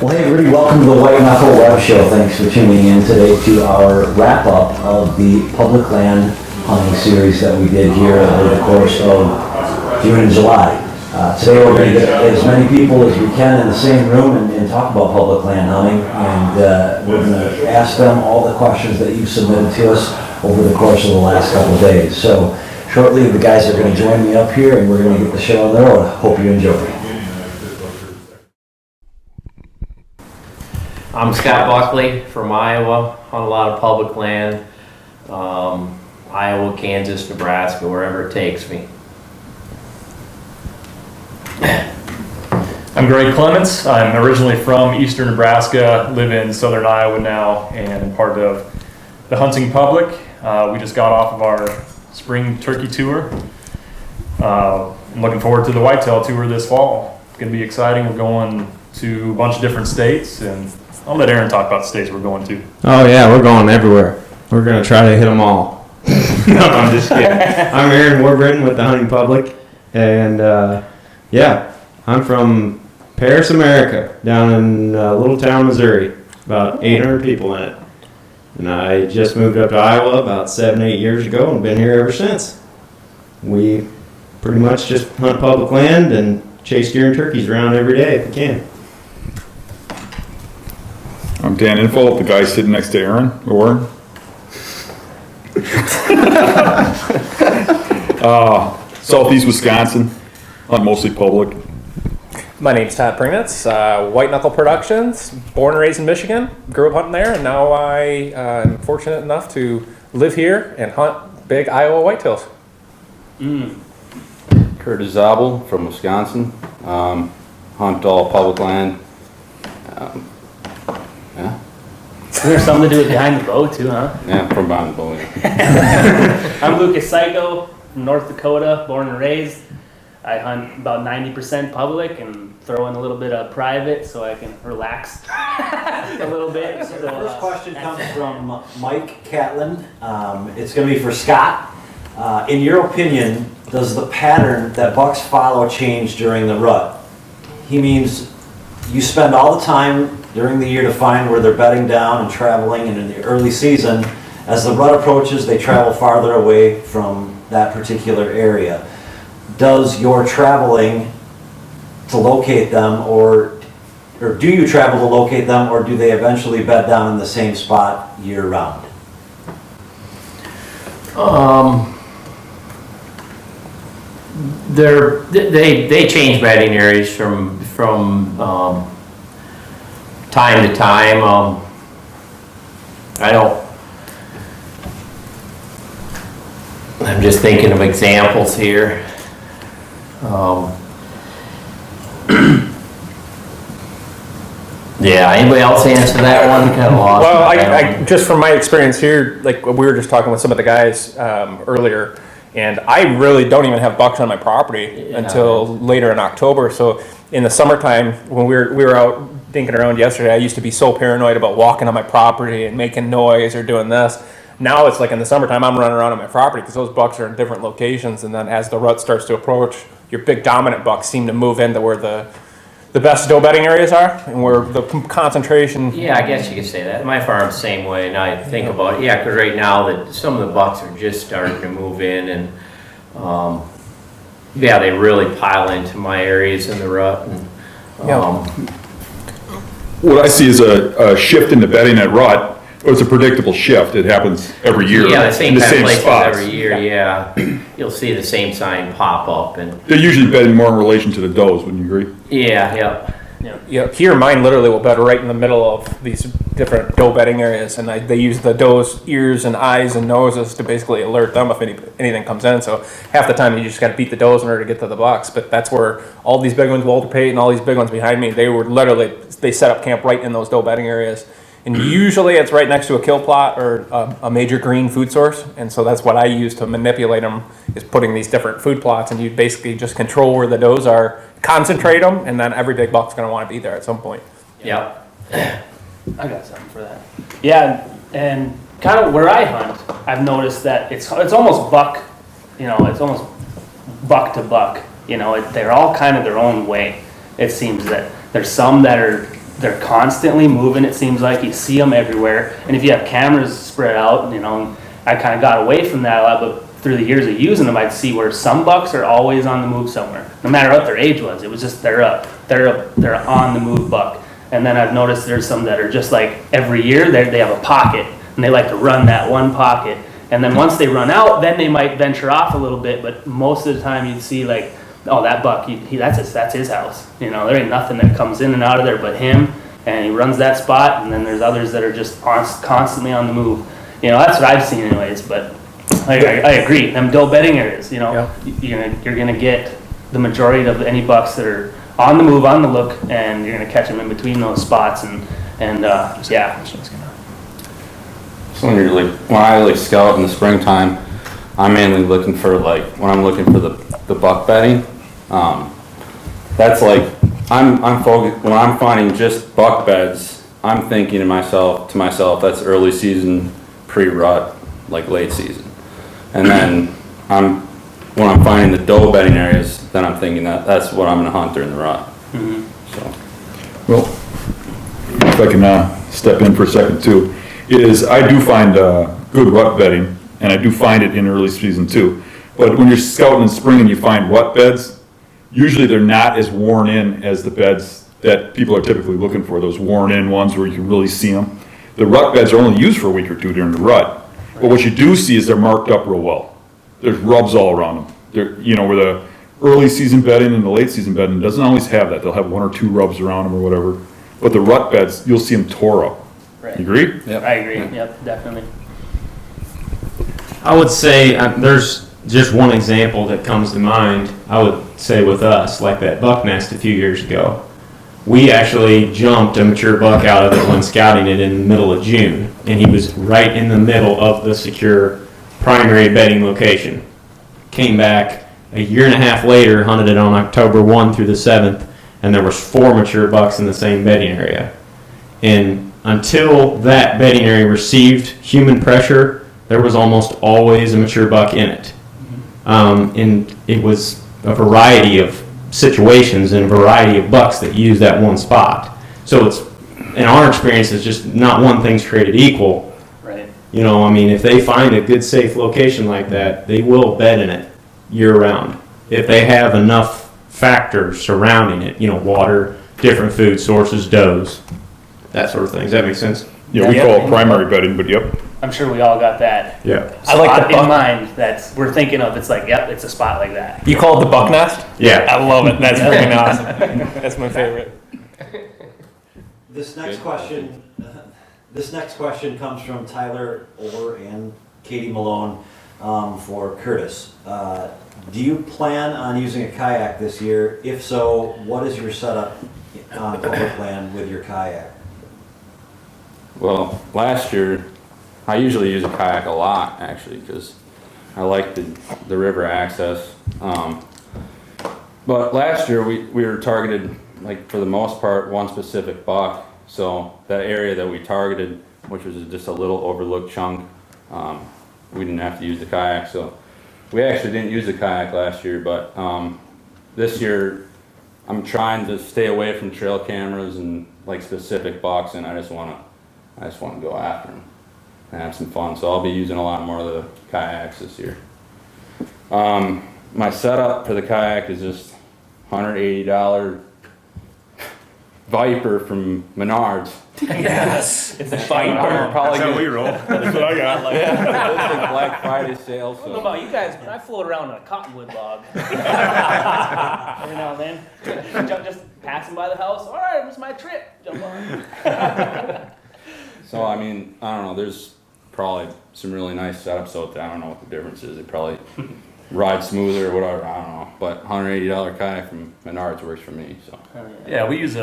Well, hey everybody, welcome to the White Knuckle Web Show. Thanks for tuning in today to our wrap-up of the public land hunting series that we did here over the course of June and July. Today we're going to get as many people as we can in the same room and talk about public land hunting, and we're going to ask them all the questions that you've submitted to us over the course of the last couple of days. So shortly the guys are going to join me up here and we're going to get the show on the road. Hope you enjoy. I'm Scott Buckley from Iowa, hunt a lot of public land, Iowa, Kansas, Nebraska, wherever it takes me. I'm Greg Clements. I'm originally from eastern Nebraska, live in southern Iowa now, and I'm part of the hunting public. We just got off of our spring turkey tour. I'm looking forward to the whitetail tour this fall. It's going to be exciting. We're going to a bunch of different states, and I'll let Aaron talk about the states we're going to. Oh yeah, we're going everywhere. We're going to try to hit them all. No, I'm just kidding. I'm Aaron Warburton with the Hunting Public, and yeah, I'm from Paris, America, down in little town, Missouri. About 800 people in it. And I just moved up to Iowa about 7-8 years ago and been here ever since. We pretty much just hunt public land and chase deer and turkeys around every day if we can. I'm Dan Info, the guy sitting next to Aaron, or Southeast Wisconsin, hunt mostly public. My name's Todd Pringnitz, White Knuckle Productions, born and raised in Michigan, grew up hunting there, and now I am fortunate enough to live here and hunt big Iowa whitetails. Curtis Zabel from Wisconsin, hunt all public land. Yeah. There's something to do with behind the bow too, huh? Yeah, from behind the bow. Yeah. I'm Lucas Psycho from North Dakota, born and raised. I hunt about 90% public and throw in a little bit of private so I can relax a little bit. So the first question comes from Mike Catlin. It's going to be for Scott. In your opinion, does the pattern that bucks follow change during the rut? He means you spend all the time during the year to find where they're bedding down and traveling, and in the early season, as the rut approaches, they travel farther away from that particular area. Does your traveling to locate them, or do you travel to locate them, or do they eventually bed down in the same spot year round? They change bedding areas from time to time. I'm just thinking of examples here. Yeah, anybody else answer that one? Kind of lost. Well, I just from my experience here, like we were just talking with some of the guys earlier, and I really don't even have bucks on my property until later in October. So in the summertime, when we were out dinking around yesterday, I used to be so paranoid about walking on my property and making noise or doing this. Now it's like in the summertime, I'm running around on my property because those bucks are in different locations, and then as the rut starts to approach, your big dominant bucks seem to move into where the best doe bedding areas are and where the concentration. Yeah, I guess you could say that. My farm's the same way, and I think about it. Yeah, because right now that some of the bucks are just starting to move in, and yeah, they really pile into my areas in the rut. And, What I see is a shift in the bedding at rut. It's a predictable shift. It happens every year. Yeah, the same in the kind same of places spots. every year. Yeah, you'll see the same sign pop up, and They're usually bedding more in relation to the does. Wouldn't you agree? yeah. Yeah, here mine literally will bed right in the middle of these different doe bedding areas, and they use the doe's ears and eyes and noses to basically alert them if anything comes in. So half the time you just got to beat the does in order to get to the bucks. But that's where all these big ones, Walter Pate and all these big ones behind me, they set up camp right in those doe bedding areas. And usually it's right next to a kill plot or a major green food source. And so that's what I use to manipulate them, is putting these different food plots, and you basically just control where the does are, concentrate them, and then every big buck's going to want to be there at some point. Yep. I got something for that. Yeah, and kind of where I hunt, I've noticed that it's almost buck, it's almost buck to buck. They're all kind of their own way. It seems that there's some that are they're constantly moving. It seems like you see them everywhere. And if you have cameras spread out, you know, I kind of got away from that a lot, but through the years of using them, I'd see where some bucks are always on the move somewhere, no matter what their age was. It was just they're on the move buck. And then I've noticed there's some that are just like every year they have a pocket and they like to run that one pocket. And then once they run out, then they might venture off a little bit. But most of the time you'd see like, oh, that buck, that's his house. You know, there ain't nothing that comes in and out of there but him, and he runs that spot. And then there's others that are just constantly on the move. You know, that's what I've seen anyways. But I agree. Them doe bedding areas, you know, you're gonna get the majority of any bucks that are on the move, on the look, and you're gonna catch them in between those spots. And yeah. So when I scout in the springtime, I'm mainly looking for when I'm looking for the buck bedding. That's I'm focused when I'm finding just buck beds. I'm thinking to myself, that's early season, pre-rut, late season. And then when I'm finding the doe bedding areas, then I'm thinking that's what I'm gonna hunt during the rut. So. Well, if I can step in for a second too, is I do find good rut bedding, and I do find it in early season too. But when you're scouting in spring and you find rut beds, usually they're not as worn in as the beds that people are typically looking for, those worn in ones where you can really see them. The rut beds are only used for a week or two during the rut. But what you do see is they're marked up real well. There's rubs all around them. They're, you know, where the early season bedding and the late season bedding doesn't always have that. They'll have one or two rubs around them or whatever. But the rut beds, you'll see them tore up. Right. You agree? Yep. I agree. Yep, definitely. I would say there's just one example that comes to mind. I would say with us, like that buck nest a few years ago. We actually jumped a mature buck out of it when scouting it in the middle of June, and he was right in the middle of the secure primary bedding location. Came back a year and a half later, hunted it on October 1 through the 7th, and there was 4 mature bucks in the same bedding area. And until that bedding area received human pressure, there was almost always a mature buck in it. And it was a variety of situations and a variety of bucks that use that one spot. So it's, in our experience, it's just not one thing's created equal. Right. You know, I mean, if they find a good, safe location like that, they will bed in it year-round. If they have enough factors surrounding it, you know, water, different food sources, does, that sort of thing. Does that make sense? Yeah, we call it primary bedding, but yep. I'm sure we all got that. Yeah. I like spot the buck. in mind that we're thinking of. It's like, yep, it's a spot like that. You call it the buck nest? Yeah. I love it. That's freaking awesome. That's my favorite. This next question comes from Tyler Orr and Katie Malone for Curtis. Do you plan on using a kayak this year? If so, what is your setup plan with your kayak? Well, last year, I usually use a kayak a lot, actually, because I like the river access. But last year, we were targeted, for the most part, one specific buck. So that area that we targeted, which was just a little overlooked chunk, we didn't have to use the kayak. So we actually didn't use the kayak last year, but this year, I'm trying to stay away from trail cameras and specific bucks, and I just want to go after them and have some fun. So I'll be using a lot more of the kayaks this year. My setup for the kayak is just $180 Viper from Menards. Yes. It's a Viper. That's how we roll. That's what I got. It's a Black Friday sale. I don't know So about you guys, but I float around on a cottonwood log. Every now and then. Just passing by the house. All right, it was my trip. Jump on. So I mean, I don't know. There's probably some really nice setups out there. I don't know what the difference is. They probably ride smoother or whatever. I don't know. But $180 kayak from Menards works for me. So Yeah, we use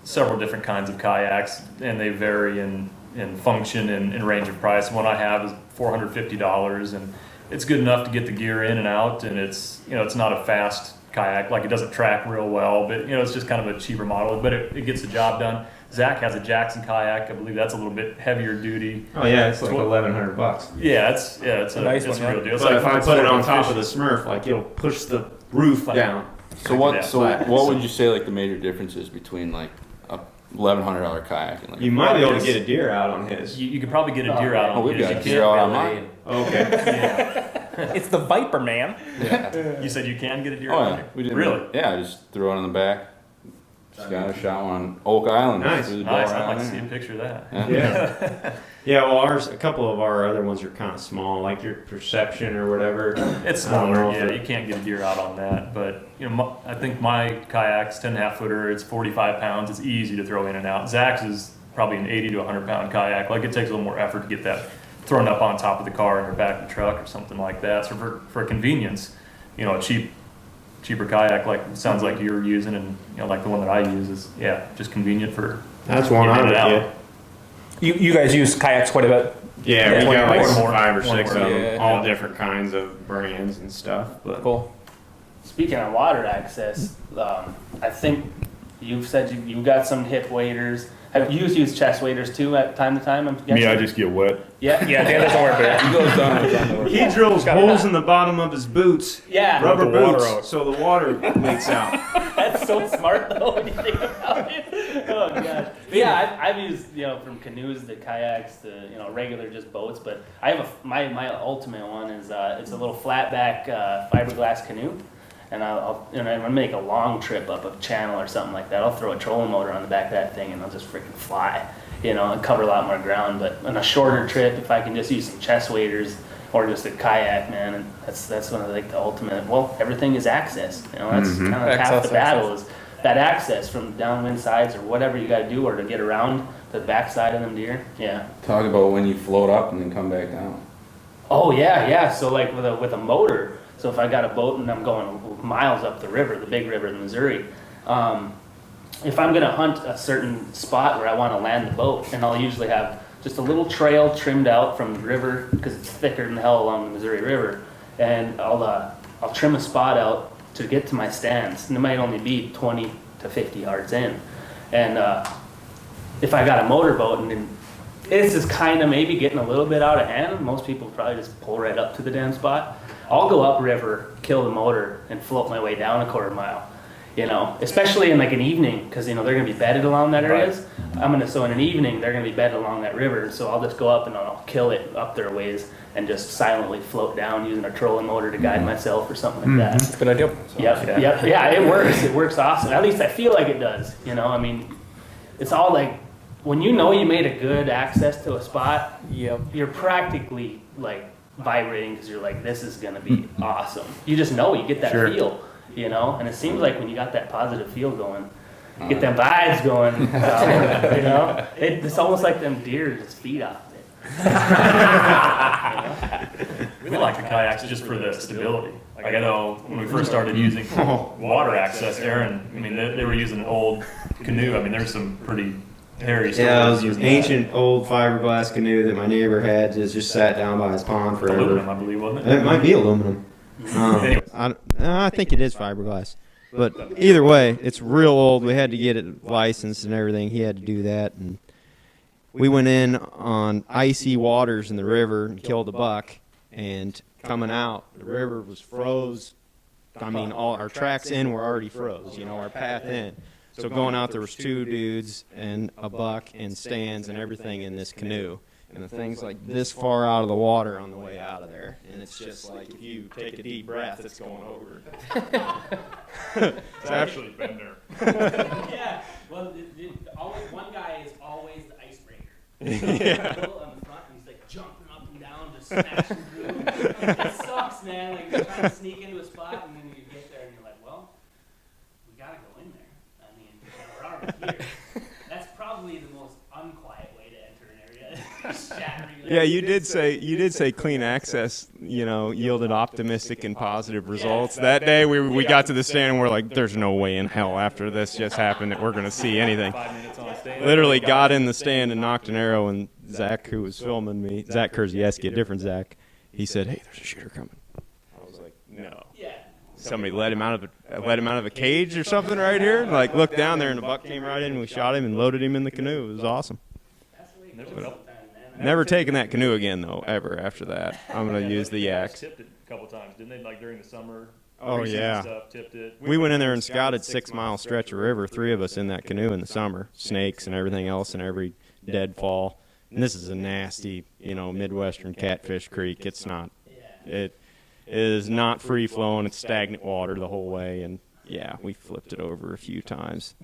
several different kinds of kayaks, and they vary in function and range of price. One I have is $450, and it's good enough to get the gear in and out, and it's not a fast kayak, it doesn't track real well, but it's just kind of a cheaper model, but it gets the job done. Zach has a Jackson kayak. I believe that's a little bit heavier duty. Oh yeah, it's like $1,100. Yeah, it's a nice it's one, a real deal. It's But if I it's put it like on top fish. of the Smurf, it'll push the roof down. So what? Yeah, So flat. what would you say the major difference is between a $1,100 kayak. And like, You might be able to get a deer out on his. You could probably get a deer out oh, on we've his. got You a deer can't out on really- mine. Okay. Yeah. It's the Viper, man. Yeah. You said you can get a deer Oh out yeah, there? we did. Really? Yeah, I just threw it on the back. Just got a shot one on Oak Island. Nice. Threw the bow Nice, I'd around like to there. see a picture of that. Yeah. Yeah. Yeah, well, a couple of our other ones are kind of small, like your Perception or whatever. It's I don't know smaller, if yeah, it- you can't get a deer out on that, but, I think my kayak's 10.5 footer, it's 45 pounds, it's easy to throw in and out. Zach's is probably an 80 to 100 pound kayak, like it takes a little more effort to get that thrown up on top of the car or back of the truck or something like that. So for convenience, a cheaper kayak, like it sounds like you're using, and like the one that I use is just convenient for That's one getting I in would and out. get. You guys use kayaks quite a bit. Yeah, we One got like more. 5 or One 6 more. of them, Yeah. all different kinds of brands and stuff. But Cool. Speaking of water access, I think you've said you got some hip waders. Have you used chest waders too at time to time? I'm guessing? Me, I just get wet. Yeah, Yeah, the others don't work very He goes down with underwear. he drills holes in the bottom of his boots, yeah. rubber the water boots, out. so the water leaks out. That's so smart though when you think about it. Oh gosh. But yeah, I've used from canoes to kayaks to regular just boats. But I have my ultimate one is it's a little flat back fiberglass canoe, and I'll I'm gonna make a long trip up a channel or something like that. I'll throw a trolling motor on the back of that thing and I'll just freaking fly, and cover a lot more ground. But on a shorter trip, if I can just use some chest waders or just a kayak, man, and that's one of the ultimate. Well, everything is access. That's kind of half Access, the battle is that access from downwind sides or whatever you got to do, or to get around the backside of them deer. Yeah. Talk about when you float up and then come back down. Oh yeah. So like with a motor. So if I got a boat and I'm going miles up the river, the big river, the Missouri, if I'm gonna hunt a certain spot where I want to land the boat, and I'll usually have just a little trail trimmed out from the river because it's thicker than hell along the Missouri River, and I'll trim a spot out to get to my stands, and it might only be 20 to 50 yards in, and if I got a motorboat and then this is kind of maybe getting a little bit out of hand. Most people probably just pull right up to the damn spot. I'll go upriver, kill the motor, and float my way down a quarter mile. Especially in like an evening, because they're going to be bedded along that areas. So in an evening they're going to be bedded along that river. So I'll just go up and I'll kill it up their ways and just silently float down using a trolling motor to guide myself or something like that. Good idea. Yep. Yeah, it works. It works awesome. At least I feel like it does. It's all like when you made a good access to a spot, Yep. you're practically like vibrating because you're like, this is gonna be awesome. You just know, you get that feel, and it seems like when you got that positive feel going, you get them vibes going, it's almost like them deer just feed off it. We like the kayaks just for the stability. Like I know when we first started using water access, Aaron, they were using an old canoe. there's some pretty hairy Yeah, it was stories an using ancient old fiberglass canoe that my neighbor had just sat down by his pond that. Aluminum, forever. I believe, wasn't it? It might be aluminum. Anyways. I think it is fiberglass. But either way, it's real old. We had to get it licensed and everything. He had to do that. And we went in on icy waters in the river and killed a buck. And coming out, the river was froze. All our tracks in were already froze, our path in. So going out, there was 2 dudes and a buck and stands and everything in this canoe. And the thing's like this far out of the water on the way out of there. And it's just like, if you take a deep breath, it's going over. It's actually been there. Yeah, well, always one guy is always the icebreaker. Yeah. On the front, and he's like jumping up and down, just smashing through. It sucks, man. Like you're trying to sneak into a spot, and then you get there, and you're like, well, we gotta go in there. We're already here. That's probably the most unquiet way to enter an area. Shattering. Yeah, you did say clean access, yielded optimistic and positive results. That day we got to the stand and we're like, there's no way in hell after this just happened that we're going to see anything. 5 minutes on stand. Literally got in the stand and knocked an arrow, and Zach, who was filming me, Zach Kurzieski, a different Zach, he said, hey, there's a shooter coming. I was like, no. Yeah. Somebody let him out of a cage or something right here. Like, looked down there and the buck came right in and we shot him and loaded him in the canoe. It was awesome. That's the way it goes sometimes, man. Never taking that canoe again though, ever after that. I'm gonna use the yaks. Tipped it a couple times, didn't they? Like during the summer, Oh, recent yeah. stuff, tipped it. We went in there and scouted 6 mile stretch of river, 3 of us in that canoe in the summer, snakes and everything else in every deadfall. And this is a nasty, Midwestern catfish creek. It is not free flowing. It's stagnant water the whole way. And yeah, we flipped it over a few times.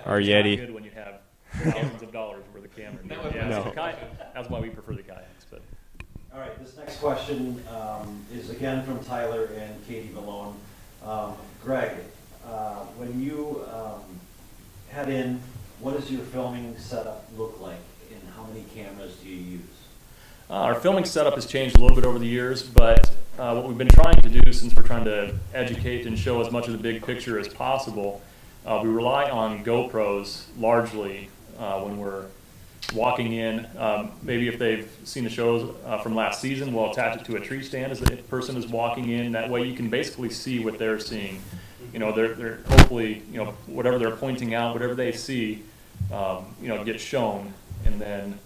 Our It's not Yeti. good when you have thousands of dollars worth of camera. Yeah, No. so that's why we prefer the kayaks. But All right, this next question is again from Tyler and Katie Malone. Greg, when you head in, what does your filming setup look like, and how many cameras do you use? our filming setup has changed a little bit over the years, but what we've been trying to do, since we're trying to educate and show as much of the big picture as possible, we rely on GoPros largely when we're walking in. Maybe if they've seen the shows from last season, we'll attach it to a tree stand as the person is walking in. That way you can basically see what they're seeing. They're hopefully, whatever they're pointing out, whatever they see, gets shown. And then,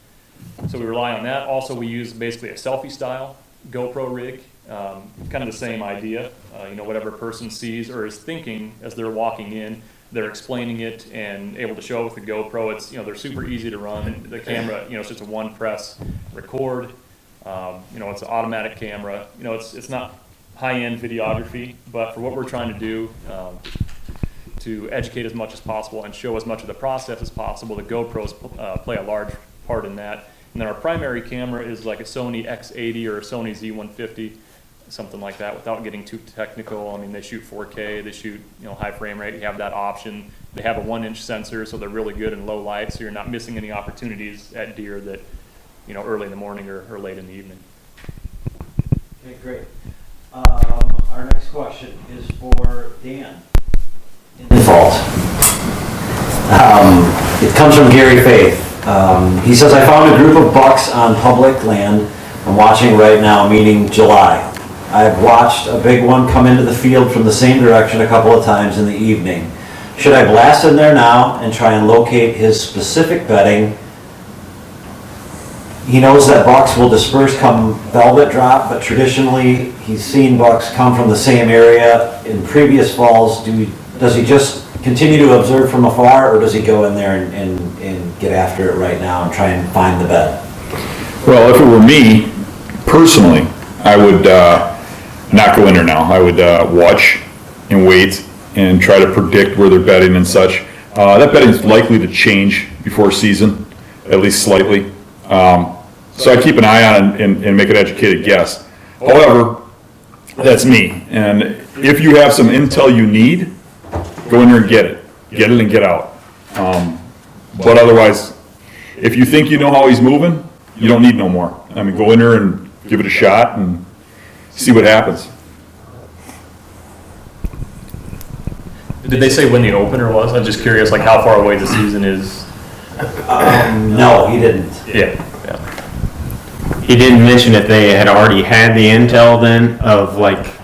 so we rely on that. Also, we use basically a selfie style GoPro rig, kind of the same idea. Whatever a person sees or is thinking as they're walking in, they're explaining it and able to show it with the GoPro. It's, they're super easy to run. The camera, it's just a one press record. It's an automatic camera. It's not high-end videography, but for what we're trying to do, to educate as much as possible and show as much of the process as possible, the GoPros play a large part in that. And then our primary camera is like a Sony X80 or a Sony Z150, something like that, without getting too technical. I mean, they shoot 4K, they shoot high frame rate. You have that option. They have a 1-inch sensor, so they're really good in low light, so you're not missing any opportunities at deer that early in the morning or late in the evening. Okay, great. Our next question is for Dan. Default. It comes from Gary Faith. He says, I found a group of bucks on public land. I'm watching right now, meaning July. I've watched a big one come into the field from the same direction a couple of times in the evening. Should I blast in there now and try and locate his specific bedding? He knows that bucks will disperse come velvet drop, but traditionally he's seen bucks come from the same area in previous falls. Does he just continue to observe from afar, or does he go in there and get after it right now and try and find the bed? Well, if it were me, personally, I would not go in there now. I would watch and wait and try to predict where they're bedding and such. That bedding is likely to change before season, at least slightly. So I keep an eye on it and make an educated guess. However, that's me. And if you have some intel you need, go in there and get it. Get it and get out. But otherwise, if you think you know how he's moving, you don't need no more. I mean, go in there and give it a shot and see what happens. Did they say when the opener was? I'm just curious, like how far away the season is. No, he didn't. Yeah. He didn't mention if they had already had the intel then of like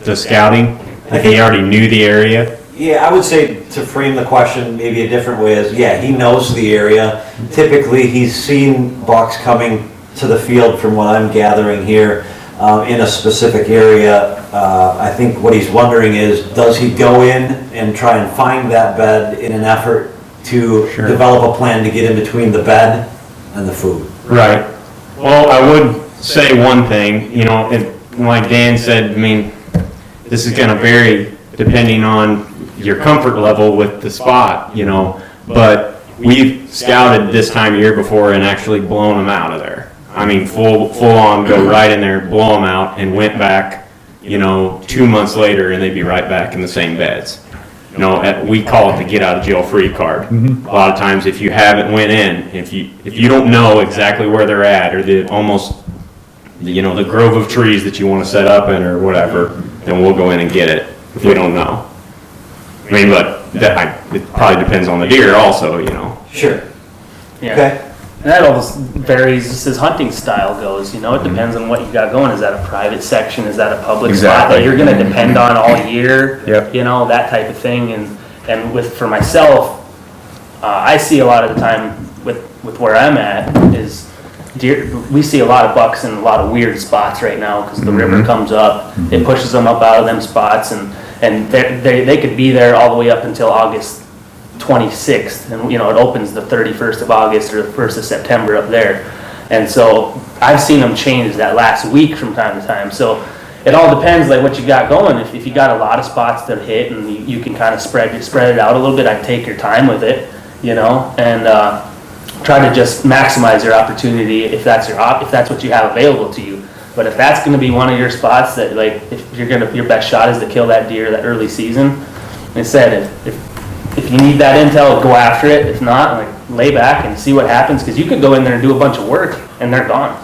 the scouting, if he already knew the area. Yeah, I would say to frame the question maybe a different way is, yeah, he knows the area. Typically, he's seen bucks coming to the field from what I'm gathering here in a specific area. I think what he's wondering is, does he go in and try and find that bed in an effort to develop a plan to get in between the bed and the food? Right. Well, I would say one thing, like Dan said, I mean, this is going to vary depending on your comfort level with the spot, but we've scouted this time of year before and actually blown them out of there. I mean, full on go right in there, blow them out, and went back, 2 months later, and they'd be right back in the same beds. We call it the get out of jail free card. Mm-hmm. A lot of times, if you haven't went in, if you don't know exactly where they're at, or the grove of trees that you want to set up in, or whatever, then we'll go in and get it if we don't know. I mean, but it probably depends on the deer, also. Sure. Yeah. Okay. And that almost varies as hunting style goes. It depends on what you got going. Is that a private section? Is that a public spot that you're going to depend on all year? Yep. That type of thing. And for myself, I see a lot of the time with where I'm at is deer, we see a lot of bucks in a lot of weird spots right now because the river comes up, it pushes them up out of them spots, and they could be there all the way up until August 26th, and it opens the 31st of August or the 1st of September up there. And so I've seen them change that last week from time to time. So it all depends like what you got going. If you got a lot of spots that hit and you can kind of spread it out a little bit, I'd take your time with it, and try to just maximize your opportunity if that's what you have available to you. But if that's going to be one of your spots that if your best shot is to kill that deer that early season, like I said, if you need that intel, go after it. If not, lay back and see what happens, because you could go in there and do a bunch of work and they're gone.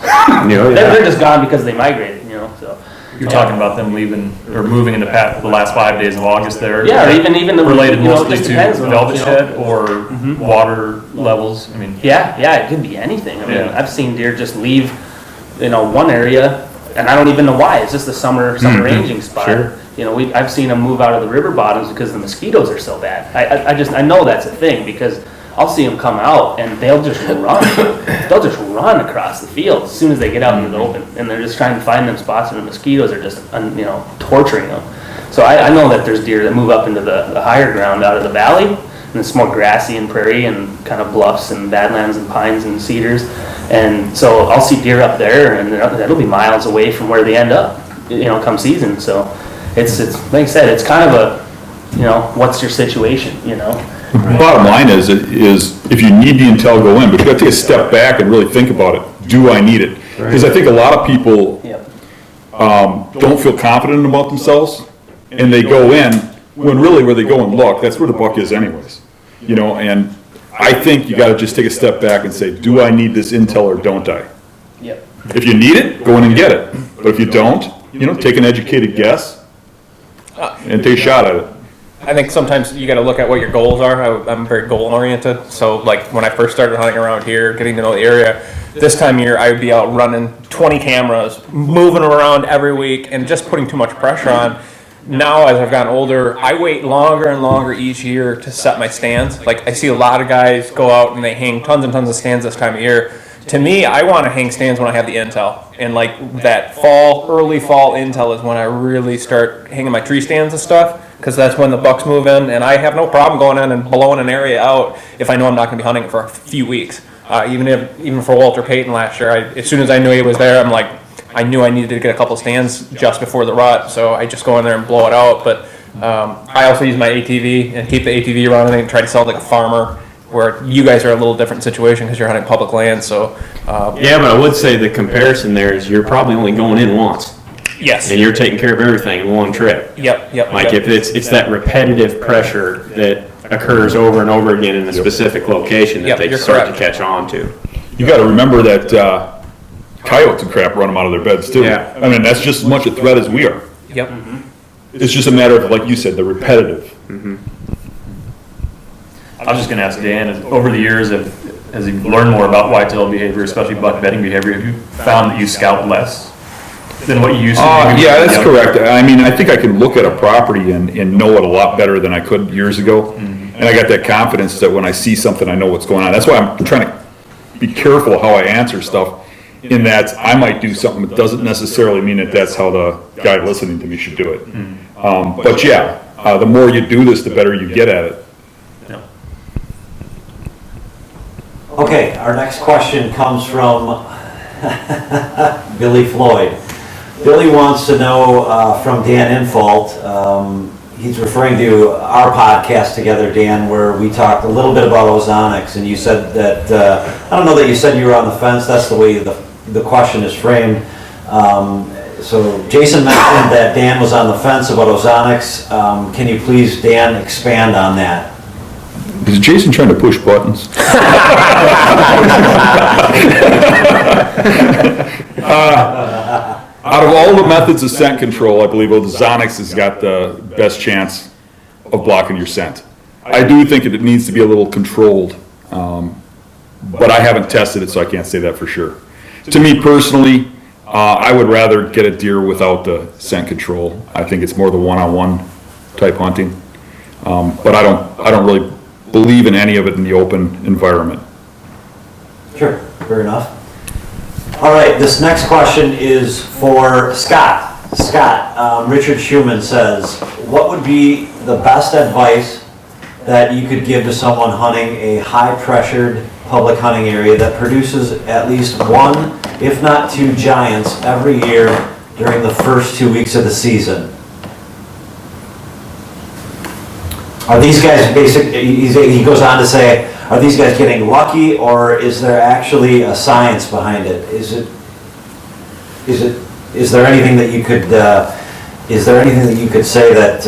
They're just gone because they migrated, so. You're talking about them leaving or moving into the last 5 days of August there? Yeah, or even the related it mostly just to depends on, velvet shed or water levels. I mean, yeah, it could be anything. I mean, Yeah. I've seen deer just leave, one area, and I don't even know why. It's just a summer ranging spot. Sure. I've seen them move out of the river bottoms because the mosquitoes are so bad. I know that's a thing because I'll see them come out and they'll just run. They'll just run across the field as soon as they get out into the open, and they're just trying to find them spots, and the mosquitoes are just torturing them. So I know that there's deer that move up into the higher ground out of the valley, and it's more grassy and prairie and kind of bluffs and badlands and pines and cedars, and so I'll see deer up there, and that'll be miles away from where they end up, come season. So it's like I said, it's kind of a what's your situation, Bottom line is if you need the intel, go in, but you gotta take a step back and really think about it. Do I need it? Because I think a lot of people Yep. don't feel confident about themselves, and they go in when really where they go and look, that's where the buck is anyways. And I think you gotta just take a step back and say, do I need this intel or don't I? Yep. If you need it, go in and get it. But if you don't, take an educated guess and take a shot at it. I think sometimes you got to look at what your goals are. I'm very goal oriented. So when I first started hunting around here, getting to know the area, this time of year I would be out running 20 cameras, moving around every week, and just putting too much pressure on. Now, as I've gotten older, I wait longer and longer each year to set my stands. I see a lot of guys go out and they hang tons and tons of stands this time of year. To me, I want to hang stands when I have the intel. And that early fall intel is when I really start hanging my tree stands and stuff, because that's when the bucks move in, and I have no problem going in and blowing an area out if I know I'm not going to be hunting it for a few weeks. Even for Walter Payton last year, as soon as I knew he was there, I knew I needed to get a couple stands just before the rut, so I just go in there and blow it out. But I also use my ATV and keep the ATV running and try to sell it like a farmer, where you guys are a little different situation because you're hunting public land. So Yeah, but I would say the comparison there is you're probably only going in once. yes, And you're taking care of everything in one trip. yep. If it's that repetitive pressure that occurs over and over again in a specific location that Yep, they you're start correct. to catch on to. You gotta remember that coyotes and crap run them out of their beds too. Yeah. I mean, that's just as much a threat as we are. Yep. It's just a matter of, like you said, the repetitive. I was just going to ask Dan, over the years, as you've learned more about whitetail behavior, especially buck bedding behavior, have you found that you scout less than what you used to do? Yeah, that's correct. I mean, I think I can look at a property and know it a lot better than I could years ago. And I got that confidence that when I see something, I know what's going on. That's why I'm trying to be careful how I answer stuff, in that I might do something that doesn't necessarily mean that that's how the guy listening to me should do it. But yeah, the more you do this, the better you get at it. Okay, our next question comes from Billy Floyd. Billy wants to know from Dan Infalt, he's referring to our podcast together, Dan, where we talked a little bit about ozonics, and you said that, I don't know that you said you were on the fence, that's the way the question is framed. So Jason mentioned that Dan was on the fence about ozonics. Can you please, Dan, expand on that? Is Jason trying to push buttons? Out of all the methods of scent control, I believe ozonics has got the best chance of blocking your scent. I do think it needs to be a little controlled, but I haven't tested it, so I can't say that for sure. To me personally, I would rather get a deer without the scent control. I think it's more the one-on-one type hunting, but I don't really believe in any of it in the open environment. Sure, fair enough. All right, this next question is for Scott. Scott, Richard Schumann says, what would be the best advice that you could give to someone hunting a high-pressured public hunting area that produces at least one, if not two giants every year during the first 2 weeks of the season? Are these guys he goes on to say, are these guys getting lucky, or is there actually a science behind it? Is there anything that you could say that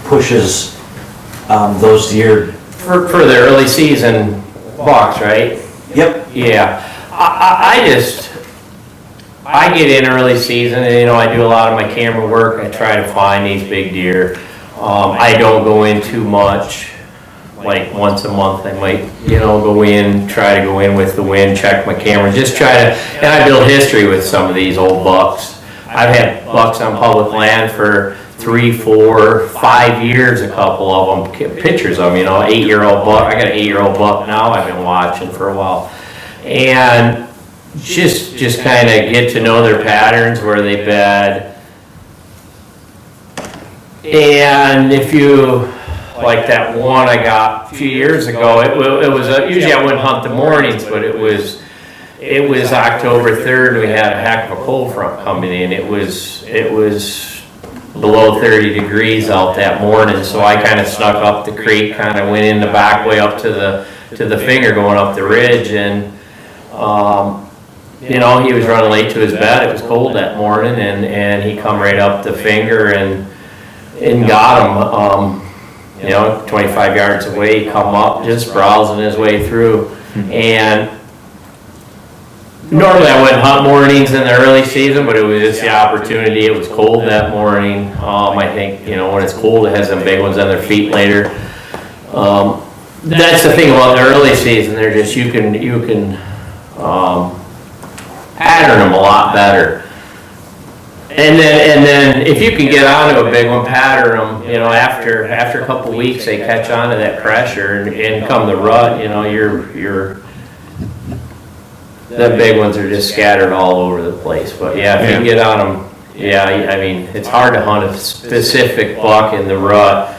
pushes those deer? For the early season bucks, right? Yep. Yeah. I get in early season and, you know, I do a lot of my camera work. I try to find these big deer. I don't go in too much. Like once a month, I might, you know, try to go in with the wind, check my camera, just try to, and I build history with some of these old bucks. I've had bucks on public land for 3, 4, 5 years, a couple of them, pictures of them, you know, 8-year-old buck. I got an 8-year-old buck now I've been watching for a while. And just kind of get to know their patterns, where they bed. And if you, like that one I got a few years ago, it was usually I wouldn't hunt the mornings, but it was October 3rd, we had a heck of a cold front coming in. It was below 30 degrees out that morning, so I kind of snuck up the creek, kind of went in the back way up to the finger going up the ridge, and you know, he was running late to his bed. It was cold that morning, and he come right up the finger and got him. You know, 25 yards away, come up, just browsing his way through. And normally I wouldn't hunt mornings in the early season, but it was just the opportunity. It was cold that morning. I think, you know, when it's cold, it has them big ones on their feet later. That's the thing about the early season. They're just, you can pattern them a lot better. And then if you can get onto a big one, pattern them, you know, after a couple weeks, they catch on to that pressure, and come the rut, you know, the big ones are just scattered all over the place. But yeah, if you can get on them, yeah, I mean, it's hard to hunt a specific buck in the rut.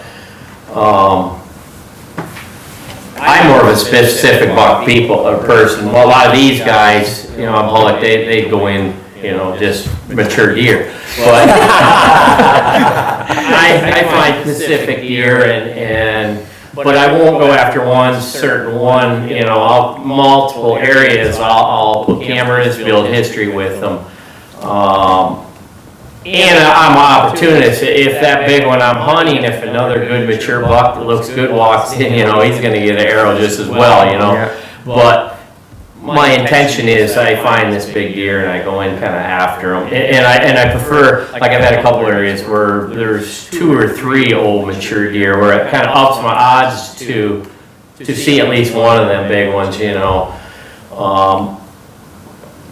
I'm more of a specific buck person. Well, a lot of these guys, you know, on public, they go in, you know, just mature deer. But I find specific deer, but I won't go after one certain one, you know, multiple areas. I'll put cameras, build history with them. And I'm an opportunist. If that big one I'm hunting, if another good mature buck that looks good walks in, you know, he's gonna get an arrow just as well, you know. Yeah. But my intention is I find this big deer and I go in kind of after them. And I prefer, like I've had a couple areas where there's 2 or 3 old mature deer, where it kind of ups my odds to see at least one of them big ones, you know.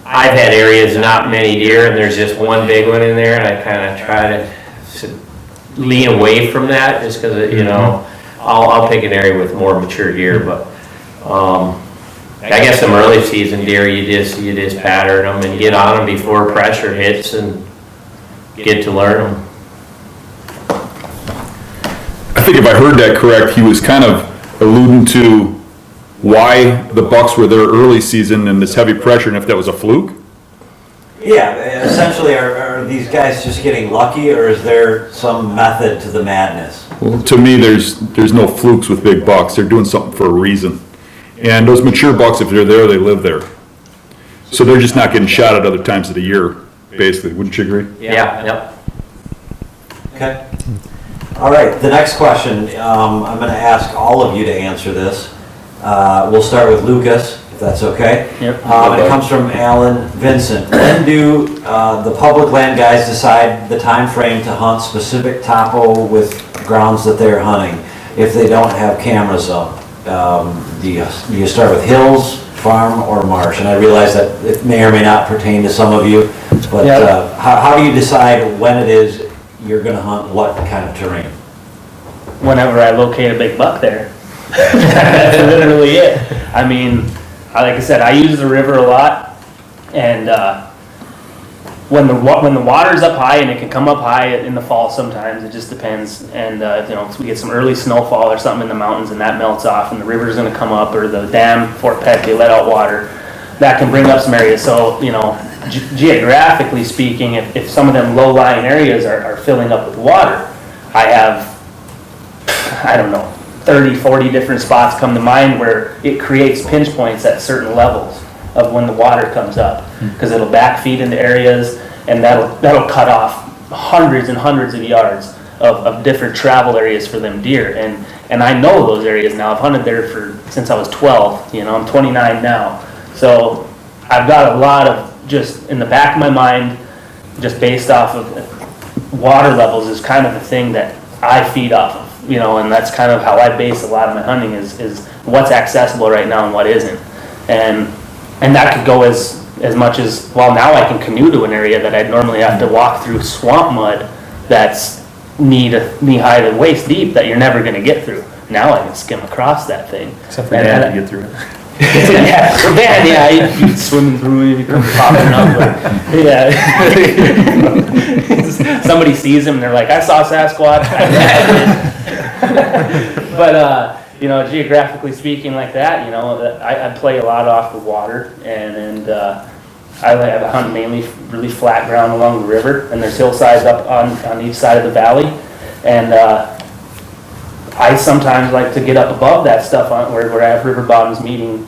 I've had areas, not many deer, and there's just one big one in there, and I kind of try to lean away from that, just because, you know, I'll pick an area with more mature deer. But I guess some early season deer, you just pattern them and get on them before pressure hits and get to learn them. I think if I heard that correct, he was kind of alluding to why the bucks were there early season and this heavy pressure, and if that was a fluke? Yeah, essentially, are these guys just getting lucky, or is there some method to the madness? Well, to me, there's no flukes with big bucks. They're doing something for a reason. And those mature bucks, if they're there, they live there. So they're just not getting shot at other times of the year, basically. Wouldn't you agree? Yeah, yep. Okay. All right, the next question, I'm going to ask all of you to answer this. We'll start with Lucas, if that's okay. Yep. It comes from Alan Vincent. When do the public land guys decide the time frame to hunt specific topo with grounds that they're hunting if they don't have cameras up? Do you start with hills, farm, or marsh? And I realize that it may or may not pertain to some of you, but how do you decide when it is you're going to hunt what kind of terrain? Whenever I locate a big buck there. That's literally it. I mean, like I said, I use the river a lot. And when the water's up high, and it can come up high in the fall sometimes, it just depends. And if we get some early snowfall or something in the mountains and that melts off and the river's gonna come up, or the dam, Fort Peck, they let out water, that can bring up some areas. So, geographically speaking, if some of them low-lying areas are filling up with water, I have, 30, 40 different spots come to mind where it creates pinch points at certain levels of when the water comes up, because it'll backfeed into areas, and that'll cut off hundreds and hundreds of yards of different travel areas for them deer. And I know those areas now. I've hunted there since I was 12. I'm 29 now. So I've got a lot of, just in the back of my mind, just based off of water levels, is kind of the thing that I feed off of. And that's kind of how I base a lot of my hunting is what's accessible right now and what isn't. And that could go as much as, well, now I can canoe to an area that I'd normally have to walk through swamp mud that's knee-high to waist deep that you're never going to get through. Now I can skim across that thing. Except for Dan to get through it. Yeah, for Dan, you swimming through it, you come popping up. Somebody sees him and they're like, I saw Sasquatch. But, geographically speaking like that, I play a lot off the water, and I hunt mainly really flat ground along the river, and there's hillsides up on each side of the valley, and I sometimes like to get up above that stuff where I have river bottoms meeting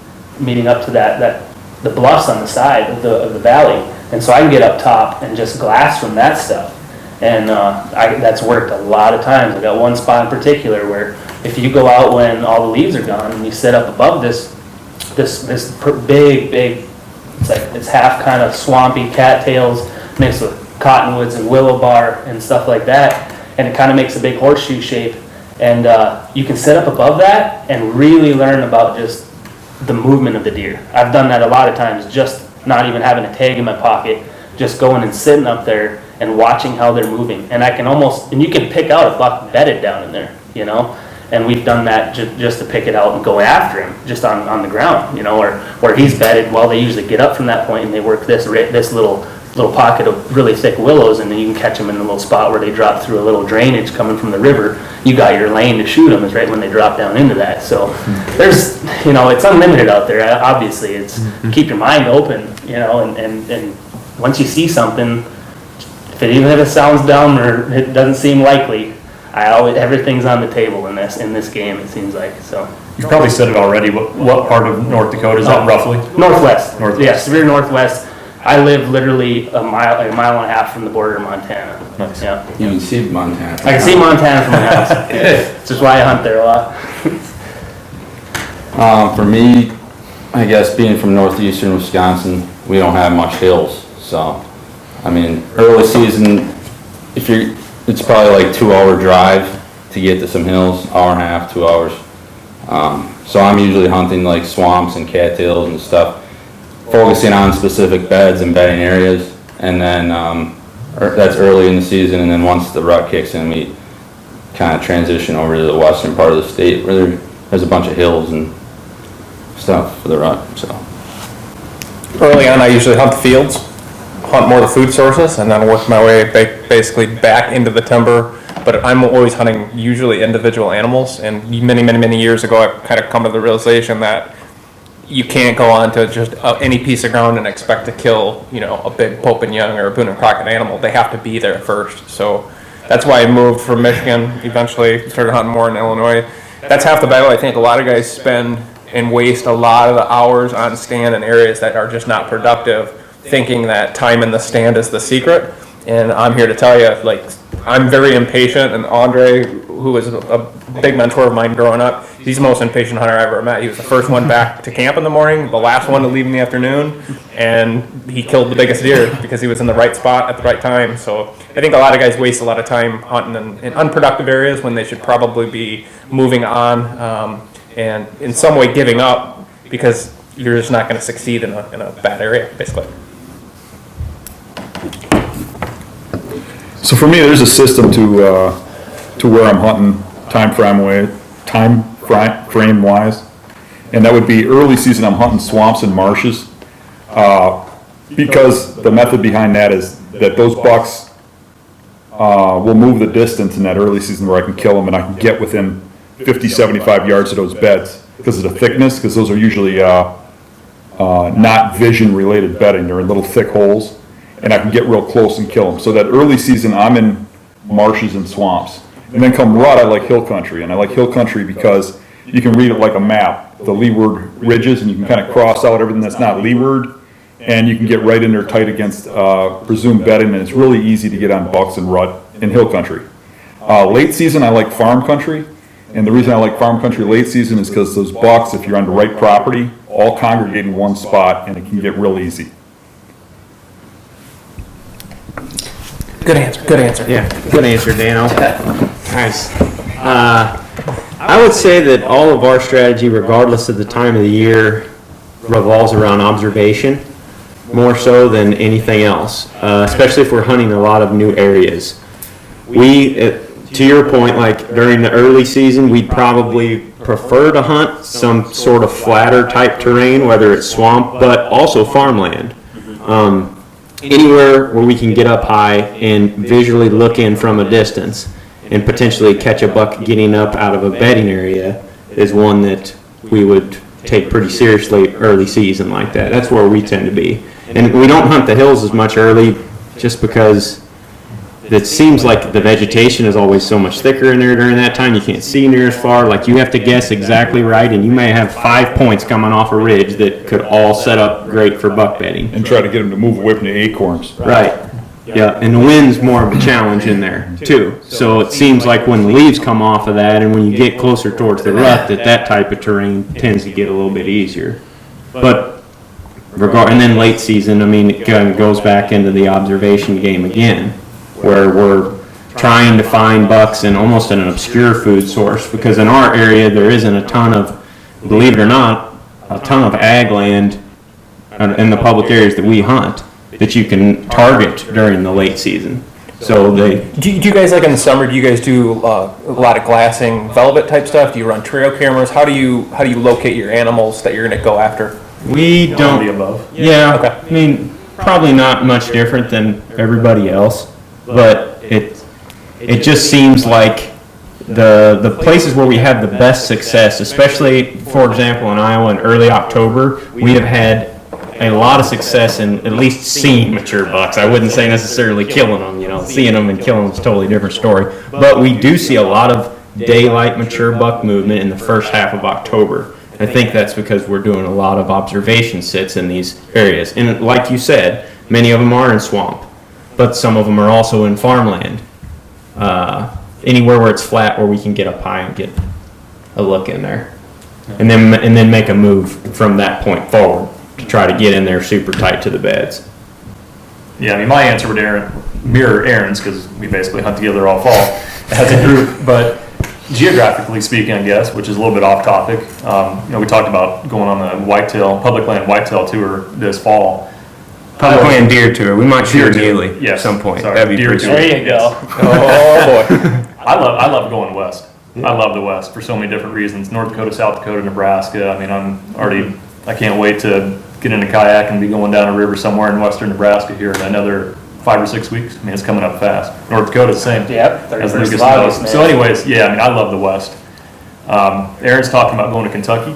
up to the bluffs on the side of the valley, and so I can get up top and just glass from that stuff. And that's worked a lot of times. I got one spot in particular where if you go out when all the leaves are gone and you sit up above this big, it's half kind of swampy cattails mixed with cottonwoods and willow bark and stuff like that, and it kind of makes a big horseshoe shape. And you can sit up above that and really learn about just the movement of the deer. I've done that a lot of times, just not even having a tag in my pocket, just going and sitting up there and watching how they're moving. And you can pick out a buck bedded down in there, and we've done that just to pick it out and go after him just on the ground, or where he's bedded. Well, they usually get up from that point and they work this little pocket of really thick willows, and then you can catch them in a little spot where they drop through a little drainage coming from the river. You got your lane to shoot them is right when they drop down into that. So there's, it's unlimited out there. Obviously, it's keep your mind open, and once you see something, even if it sounds dumb or it doesn't seem likely, everything's on the table in this game, it seems like. So You've probably said it already. What part of North Dakota is that roughly? Northwest. Yeah, severe northwest. I live literally a mile and a half from the border of Montana. Nice. Yeah. You can see Montana. I can see Montana from my house. That's just why I hunt there a lot. For me, I guess being from northeastern Wisconsin, we don't have much hills. So, early season, it's probably like 2-hour drive to get to some hills, hour and a half, 2 hours. So I'm usually hunting like swamps and cattails and stuff, focusing on specific beds and bedding areas, and then that's early in the season, and then once the rut kicks in, we kind of transition over to the western part of the state where there's a bunch of hills and stuff for the rut. So Early on, I usually hunt the fields, hunt more the food sources, and then work my way basically back into the timber. But I'm always hunting usually individual animals, and many years ago I kind of come to the realization that you can't go onto just any piece of ground and expect to kill, a big Pope and Young or a Boone and Crockett animal. They have to be there first. So that's why I moved from Michigan, eventually started hunting more in Illinois. That's half the battle I think a lot of guys spend and waste a lot of the hours on stand in areas that are just not productive, thinking that time in the stand is the secret. And I'm here to tell you, I'm very impatient, and Andre, who was a big mentor of mine growing up, he's the most impatient hunter I ever met. He was the first one back to camp in the morning, the last one to leave in the afternoon, and he killed the biggest deer because he was in the right spot at the right time. So I think a lot of guys waste a lot of time hunting in unproductive areas when they should probably be moving on and in some way giving up, because you're just not going to succeed in a bad area, basically. So for me, there's a system to where I'm hunting time frame wise, and that would be early season. I'm hunting swamps and marshes. Because the method behind that is that those bucks will move the distance in that early season where I can kill them and I can get within 50, 75 yards of those beds because of the thickness, because those are usually not vision-related bedding. They're in little thick holes, and I can get real close and kill them. So that early season, I'm in marshes and swamps. And then come rut, I like hill country, and I like hill country because you can read it like a map, the leeward ridges, and you can kind of cross out everything that's not leeward, and you can get right in there tight against presumed bedding, and it's really easy to get on bucks and rut in hill country. Late season, I like farm country, and the reason I like farm country late season is because those bucks, if you're on the right property, all congregate in one spot, and it can get real easy. Good answer, good answer. Yeah, good answer, Dano. Nice. I would say that all of our strategy, regardless of the time of the year, revolves around observation more so than anything else, especially if we're hunting a lot of new areas. To your point, like during the early season, we'd probably prefer to hunt some sort of flatter type terrain, whether it's swamp, but also farmland. Anywhere where we can get up high and visually look in from a distance and potentially catch a buck getting up out of a bedding area is one that we would take pretty seriously early season like that. That's where we tend to be. And we don't hunt the hills as much early just because it seems like the vegetation is always so much thicker in there during that time. You can't see near as far. Like you have to guess exactly right, and you may have 5 points coming off a ridge that could all set up great for buck bedding. And try to get them to move away from the acorns. Right. Yeah, and the wind's more of a challenge in there too. So it seems like when the leaves come off of that, and when you get closer towards the rut, that type of terrain tends to get a little bit easier. But and then late season, I mean, it kind of goes back into the observation game again, where we're trying to find bucks in almost an obscure food source, because in our area there isn't a ton of, believe it or not, a ton of ag land in the public areas that we hunt that you can target during the late season. So Do you guys, like in the summer, do you guys do a lot of glassing, velvet type stuff? Do you run trail cameras? How do you locate your animals that you're going to go after? we All the don't, above. yeah, Okay. I mean, probably not much different than everybody else, but it just seems like the places where we have the best success, especially, for example, in Iowa in early October, we have had a lot of success in at least seeing mature bucks. I wouldn't say necessarily killing them, seeing them and killing them is a totally different story. But we do see a lot of daylight mature buck movement in the first half of October. I think that's because we're doing a lot of observation sits in these areas. And like you said, many of them are in swamp, but some of them are also in farmland. Anywhere where it's flat, where we can get up high and get a look in there. And then make a move from that point forward to try to get in there super tight to the beds. Yeah, I mean, my answer would mirror Aaron's, because we basically hunt together all fall as a group. But geographically speaking, I guess, which is a little bit off topic, we talked about going on the public land whitetail tour this fall. Public land deer tour. We might shoot a muley Yes. at some point. Sorry, That'd be deer pretty tour. sweet. There you go. Oh, boy. I love going west. I love the West for so many different reasons. North Dakota, South Dakota, Nebraska. I mean, I can't wait to get in a kayak and be going down a river somewhere in western Nebraska here in another 5 or 6 weeks. I mean, it's coming up fast. North Dakota's the same. Yep, As 31st Lucas of August, knows. So man. anyways, yeah, I mean, I love the West. Aaron's talking about going to Kentucky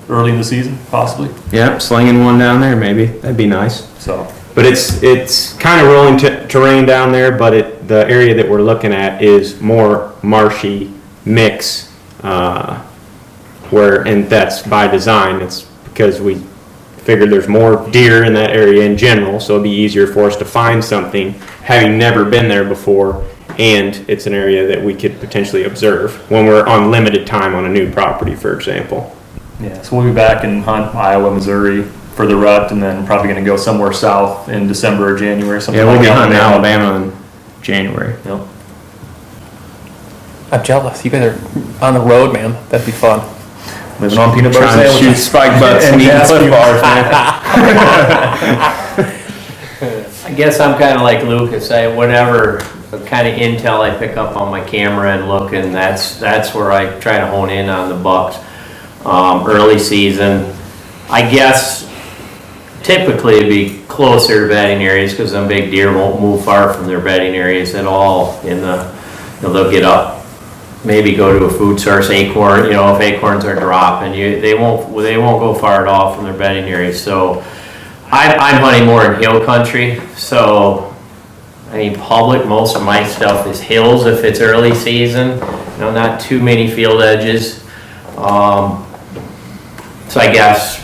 early in the season, possibly. Yeah, slinging one down there maybe. That'd be nice. So, But it's kind of rolling terrain down there, but the area that we're looking at is more marshy mix, and that's by design. It's because we figured there's more deer in that area in general, so it'd be easier for us to find something having never been there before, and it's an area that we could potentially observe when we're on limited time on a new property, for example. yeah, so we'll be back and hunt Iowa, Missouri for the rut, and then probably going to go somewhere south in December or January. Something Yeah, we'll like be that. hunting Alabama in January. Yep. I'm jealous. You guys are on the road, man. That'd be fun. Living on peanut butter Trying to shoot sandwiches. spike butts and eating Cliff bars, man. I guess I'm kind of like Lucas. Whatever kind of intel I pick up on my camera and look, and that's where I try to hone in on the bucks. Early season, I guess typically it'd be closer to bedding areas because them big deer won't move far from their bedding areas at all in the, they'll get up, maybe go to a food source, acorn, if acorns are dropping, they won't go far at all from their bedding areas. So I'm hunting more in hill country, so I mean public, most of my stuff is hills if it's early season, not too many field edges. So I guess,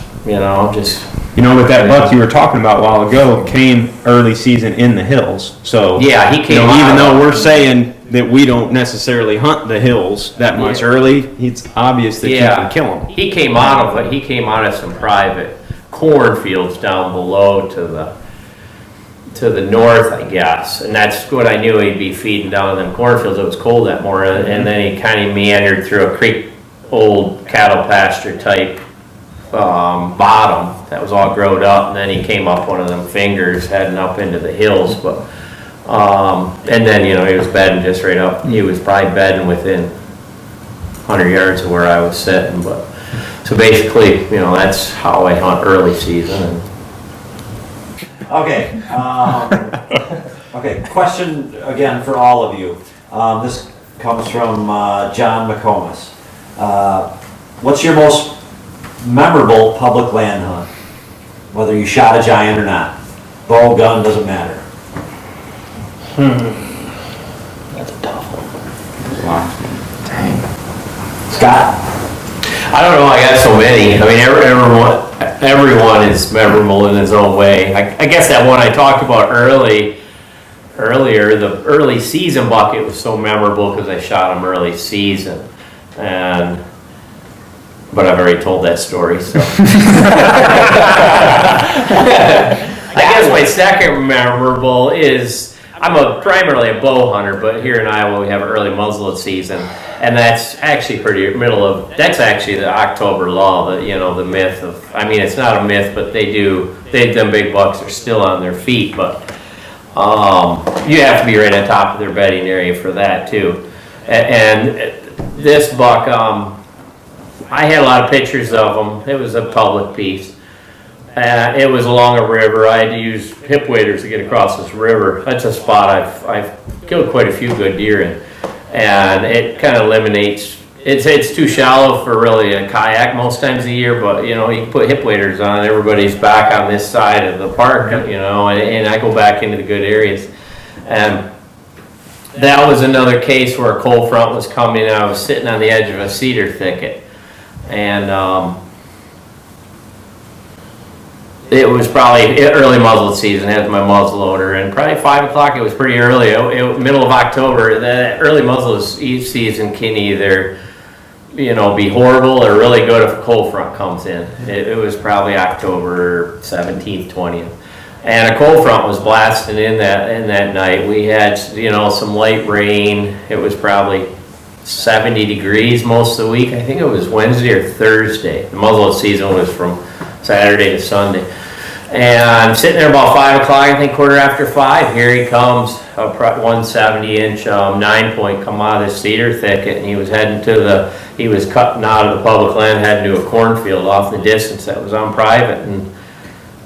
just. With that buck you were talking about a while ago, came early season in the hills. So Yeah, he came even out. though we're saying that we don't necessarily hunt the hills that much early, it's obvious that you can kill them. He came out of some private cornfields down below to the north, I guess. And that's what I knew he'd be feeding down in them cornfields. It was cold that morning. And then he kind of meandered through a creek, old cattle pasture type bottom that was all growed up, and then he came up one of them fingers heading up into the hills. But and then he was bedding just right up. He was probably bedding within 100 yards of where I was sitting. But so basically, that's how I hunt early season. Okay. Okay. Question again for all of you. This comes from John McComas. What's your most memorable public land hunt? Whether you shot a giant or not. Bow, gun, doesn't matter. That's a tough one. Scott? I don't know. I got so many. I mean, everyone is memorable in his own way. I guess that one I talked about earlier, the early season bucket was so memorable because I shot him early season, but I've already told that story. So I guess my second memorable is primarily a bow hunter, but here in Iowa we have an early muzzleload season. And that's actually that's actually the October lull, the myth of, it's not a myth, but them big bucks are still on their feet, but you have to be right on top of their bedding area for that too. And this buck, I had a lot of pictures of him. It was a public piece. It was along a river. I had to use hip waders to get across this river. That's a spot I've killed quite a few good deer in. And it kind of eliminates, it's too shallow for really a kayak most times of the year, but you can put hip waders on, everybody's back on this side of the park, and I go back into the good areas. And that was another case where a cold front was coming, and I was sitting on the edge of a cedar thicket. And it was probably early muzzle season. I had my muzzle loader, and probably 5 o'clock. It was pretty early, middle of October. The early muzzle season can either, be horrible or really good if a cold front comes in. It was probably October 17th, 20th, and a cold front was blasting in that night. We had, some light rain. It was probably 70 degrees most of the week. I think it was Wednesday or Thursday. The muzzleload season was from Saturday to Sunday. And I'm sitting there about 5 o'clock, I think quarter after 5, here he comes, a 170-inch 9-point come out of the cedar thicket, and he was cutting out of the public land, heading to a cornfield off the distance that was on private, and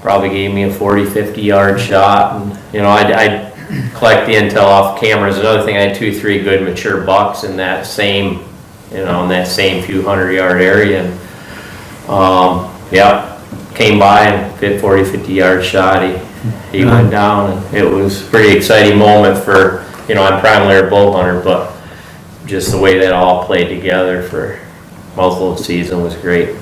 probably gave me a 40-50 yard shot. And I collect the intel off cameras. Another thing, I had 2-3 good mature bucks in that same few 100-yard area, and came by and hit 40-50 yard shot. He went down, and it was a pretty exciting moment for, I'm primarily a bow hunter, but just the way that all played together for muzzleload season was great.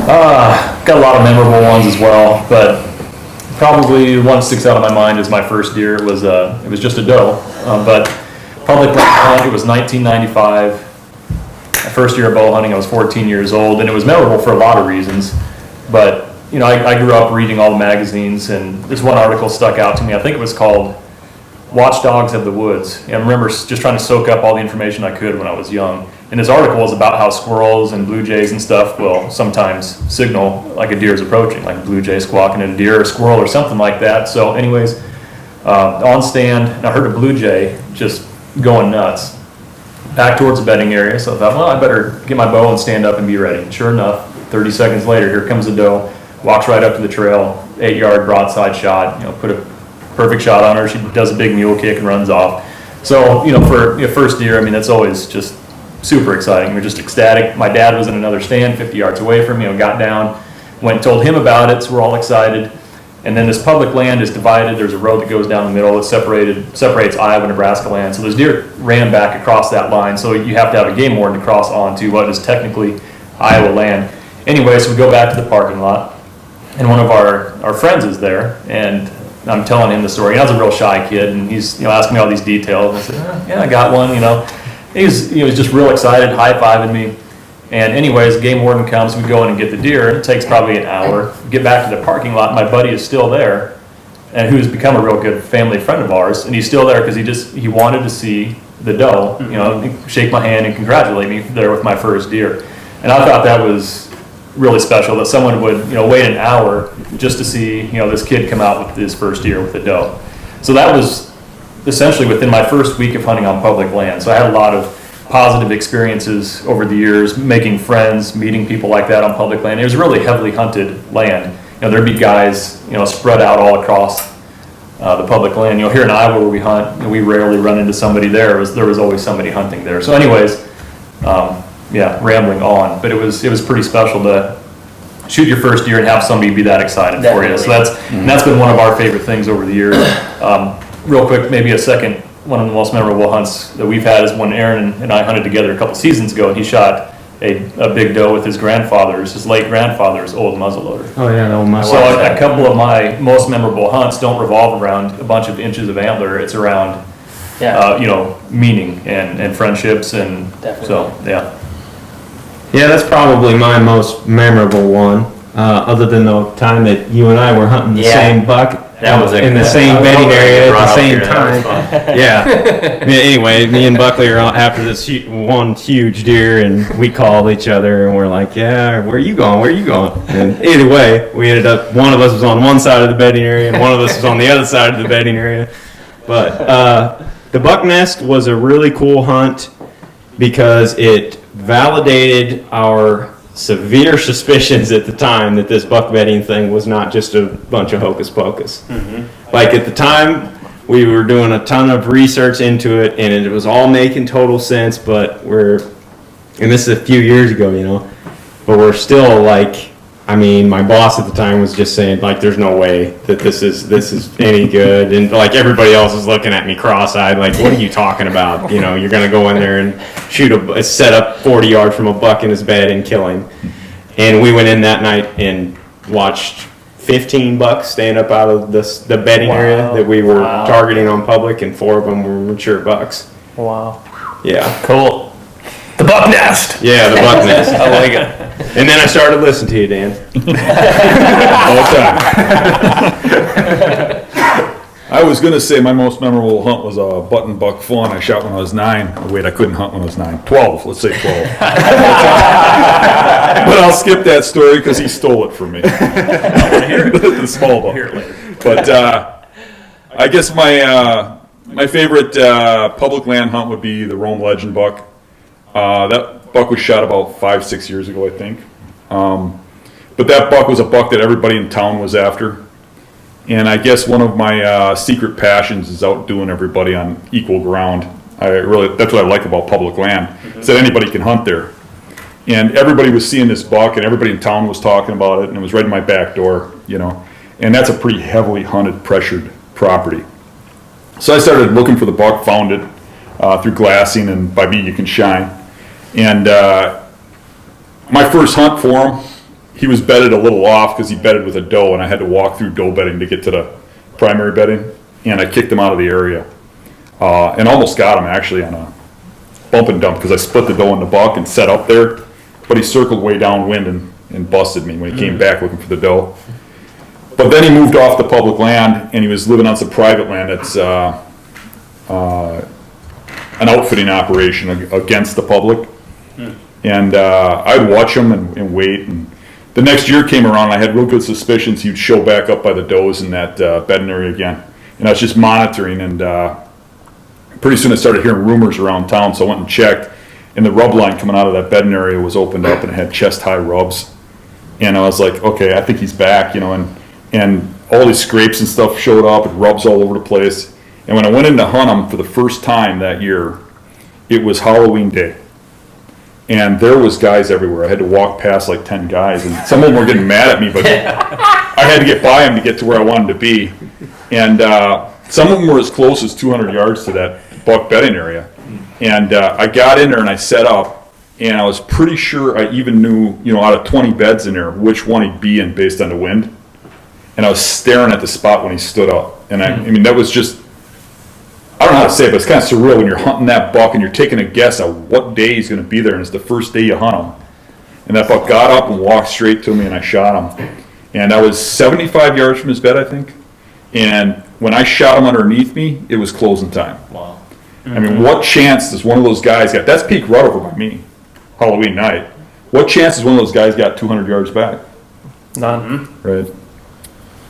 Got a lot of memorable ones as well, but probably one that sticks out in my mind is my first deer. It was just a doe, but public land hunt. It was 1995. My first year of bow hunting, I was 14 years old, and it was memorable for a lot of reasons. But I grew up reading all the magazines, and this one article stuck out to me. I think it was called "Watchdogs of the Woods." And I remember just trying to soak up all the information I could when I was young. And this article was about how squirrels and blue jays and stuff will sometimes signal like a deer is approaching, like a blue jay squawking at a deer or a squirrel or something like that. So anyways, on stand, and I heard a blue jay just going nuts back towards the bedding area. So I thought, well, I better get my bow and stand up and be ready. And sure enough, 30 seconds later, here comes the doe, walks right up to the trail, 8-yard broadside shot, put a perfect shot on her. She does a big mule kick and runs off. So, for your first deer, I mean, that's always just super exciting. We're just ecstatic. My dad was in another stand 50 yards away from me, got down, went and told him about it, so we're all excited. And then this public land is divided. There's a road that goes down the middle that separates Iowa, Nebraska land. So those deer ran back across that line. So you have to have a game warden to cross onto what is technically Iowa land. Anyway, so we go back to the parking lot, and one of our friends is there, and I'm telling him the story. I was a real shy kid, and he's asking me all these details. I said, yeah, I got one. He was just real excited, high-fiving me. And anyways, the game warden comes, we go in and get the deer, and it takes probably an hour. We get back to the parking lot, my buddy is still there, and who's become a real good family friend of ours, and he's still there because he wanted to see the doe, shake my hand and congratulate me there with my first deer. And I thought that was really special that someone would, wait an hour just to see, this kid come out with his first deer with a doe. So that was essentially within my first week of hunting on public land. So I had a lot of positive experiences over the years, making friends, meeting people like that on public land. It was really heavily hunted land. There'd be guys, spread out all across the public land. Here in Iowa where we hunt, we rarely run into somebody there. There was always somebody hunting there. So anyways, rambling on, but it was pretty special to shoot your first deer and have somebody be that excited for you. So that's been one of our favorite things over the years. Real quick, maybe a second. One of the most memorable hunts that we've had is when Aaron and I hunted together a couple seasons ago, and he shot a big doe with his late grandfather's old muzzleloader. Oh yeah, the old muzzleloader. So a couple of my most memorable hunts don't revolve around a bunch of inches of antler. It's around, meaning and friendships, and Definitely. so yeah. Yeah, that's probably my most memorable one. Other than the time that you and I were hunting the same buck. That was in the same bedding area at the same time. Yeah. Anyway, me and Buckley are out after this one huge deer, and we call each other, and we're like, "Yeah, where are you going? Where are you going?" And either way, we ended up. One of us was on one side of the bedding area, and one of us was on the other side of the bedding area. But the buck nest was a really cool hunt because it validated our severe suspicions at the time that this buck bedding thing was not just a bunch of hocus pocus. Mm-hmm. Like at the time, we were doing a ton of research into it, and it was all making total sense. But and this is a few years ago, but we're still like, my boss at the time was just saying like, there's no way that this is any good, and like everybody else is looking at me cross-eyed, like, what are you talking about? You're gonna go in there and shoot a set up 40 yards from a buck in his bed and kill him. And we went in that night and watched 15 bucks stand up out of the bedding area that we were targeting on public, and 4 of them were mature bucks. Wow. Yeah. Cool. The buck nest. Yeah, the buck nest. I like it. And then I started listening to you, Dan. All the time. I was gonna say my most memorable hunt was a button buck fawn I shot when I was 9. Wait, I couldn't hunt when I was 9. 12, let's say 12. But I'll skip that story because he stole it from me. The small buck. But I guess my favorite public land hunt would be the Rome Legend buck. That buck was shot about 5-6 years ago, I think. But that buck was a buck that everybody in town was after. And I guess one of my secret passions is outdoing everybody on equal ground. That's what I like about public land, is that anybody can hunt there. And everybody was seeing this buck, and everybody in town was talking about it, and it was right in my back door, And that's a pretty heavily hunted, pressured property. So I started looking for the buck, found it through glassing, and by me you can shine. And my first hunt for him, he was bedded a little off because he bedded with a doe, and I had to walk through doe bedding to get to the primary bedding, and I kicked him out of the area. And almost got him actually on a bump and dump because I split the doe and the buck and set up there, but he circled way downwind and busted me when he came back looking for the doe. But then he moved off the public land, and he was living on some private land that's an outfitting operation against the public. And I'd watch him and wait, and the next year came around, and I had real good suspicions he'd show back up by the does in that bedding area again. And I was just monitoring, and pretty soon I started hearing rumors around town, so I went and checked, and the rub line coming out of that bedding area was opened up, and it had chest-high rubs. And I was like, okay, I think he's back, and all these scrapes and stuff showed up, and rubs all over the place. And when I went in to hunt him for the first time that year, it was Halloween day. And there was guys everywhere. I had to walk past like 10 guys, and some of them were getting mad at me, but I had to get by them to get to where I wanted to be. And some of them were as close as 200 yards to that buck bedding area. And I got in there and I set up, and I was pretty sure I even knew, out of 20 beds in there, which one he'd be in based on the wind. And I was staring at the spot when he stood up. And I mean, that was just, I don't know how to say it, but it's kind of surreal when you're hunting that buck and you're taking a guess at what day he's going to be there, and it's the first day you hunt him. And that buck got up and walked straight to me, and I shot him. And I was 75 yards from his bed, I think. And when I shot him underneath me, it was closing time. Wow. I mean, what chance does one of those guys get? That's peak rut over by me, Halloween night. What chance does one of those guys got 200 yards back? None. Right.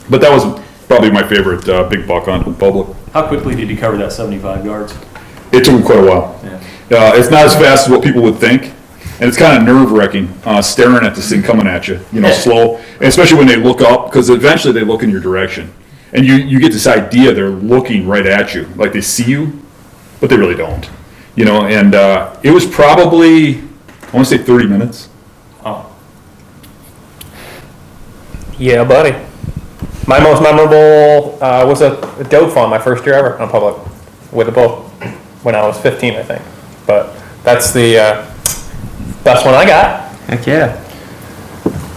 But that was probably my favorite big buck hunt in public. How quickly did you cover that 75 yards? It took him quite a while. Yeah. It's not as fast as what people would think, and it's kind of nerve-wracking staring at this thing coming at you, slow, and especially when they look up, because eventually they look in your direction, and you get this idea they're looking right at you, like they see you, but they really don't, and it was probably, I want to say 30 minutes. Oh. Yeah, buddy. My most memorable was a doe fawn my first year ever on public with a bow when I was 15, I think. But that's the best one I got. Heck yeah.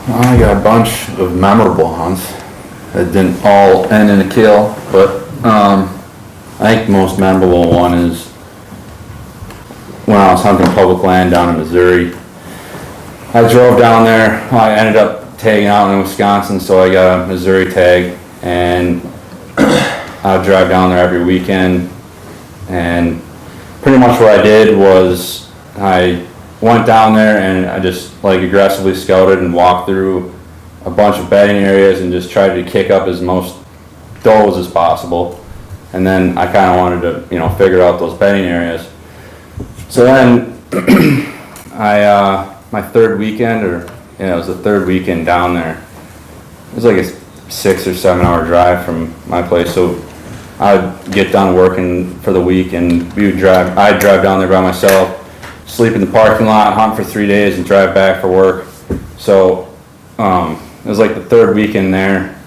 I got a bunch of memorable hunts that didn't all end in a kill, but I think the most memorable one is when I was hunting public land down in Missouri. I drove down there. I ended up tagging out in Wisconsin, so I got a Missouri tag, and I would drive down there every weekend. And pretty much what I did was I went down there and I just aggressively scouted and walked through a bunch of bedding areas and just tried to kick up as most does as possible. And then I kind of wanted to, figure out those bedding areas. So then my third weekend, it was the third weekend down there. It was like a 6 or 7 hour drive from my place. So I'd get done working for the week and I'd drive down there by myself, sleep in the parking lot, hunt for 3 days and drive back for work. So it was like the third weekend there.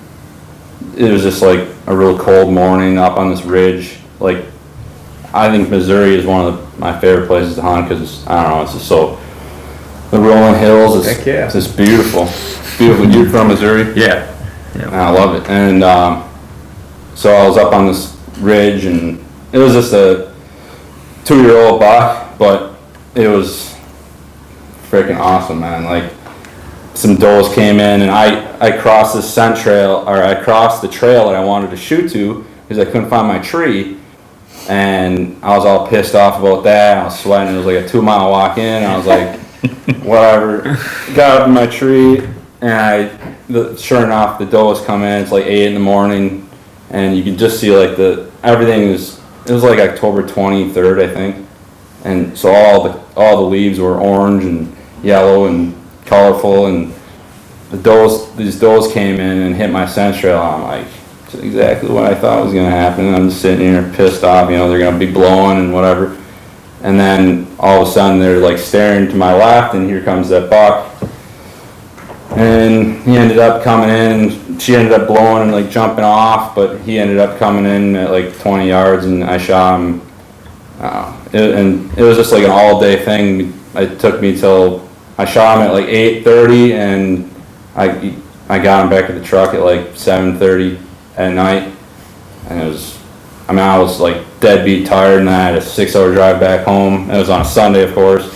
It was just like a real cold morning up on this ridge. Like, I think Missouri is one of my favorite places to hunt because, I don't know, it's just so, the rolling hills, it's just beautiful. Beautiful. You're from Missouri? Yeah. I love it. And so I was up on this ridge, and it was just a 2-year-old buck, but it was freaking awesome, man. Like, some does came in, and I crossed this scent trail, or I crossed the trail that I wanted to shoot to because I couldn't find my tree. And I was all pissed off about that. I was sweating. It was like a 2-mile walk in. I was like, whatever. Got up in my tree, and sure enough, the does come in. It's like 8 in the morning, and you can just see like everything is. It was like October 23rd, I think, and so all the leaves were orange and yellow and colorful, and these does came in and hit my scent trail. I'm like, it's exactly what I thought was gonna happen. I'm just sitting here pissed off. They're gonna be blowing and whatever. And then all of a sudden they're like staring to my left, and here comes that buck. And he ended up coming in, she ended up blowing and like jumping off, but he ended up coming in at like 20 yards, and I shot him. And it was just like an all day thing. It took me till, I shot him at like 8:30, and I got him back at the truck at like 7:30 at night. And I was like deadbeat tired, and I had a 6-hour drive back home. It was on a Sunday, of course.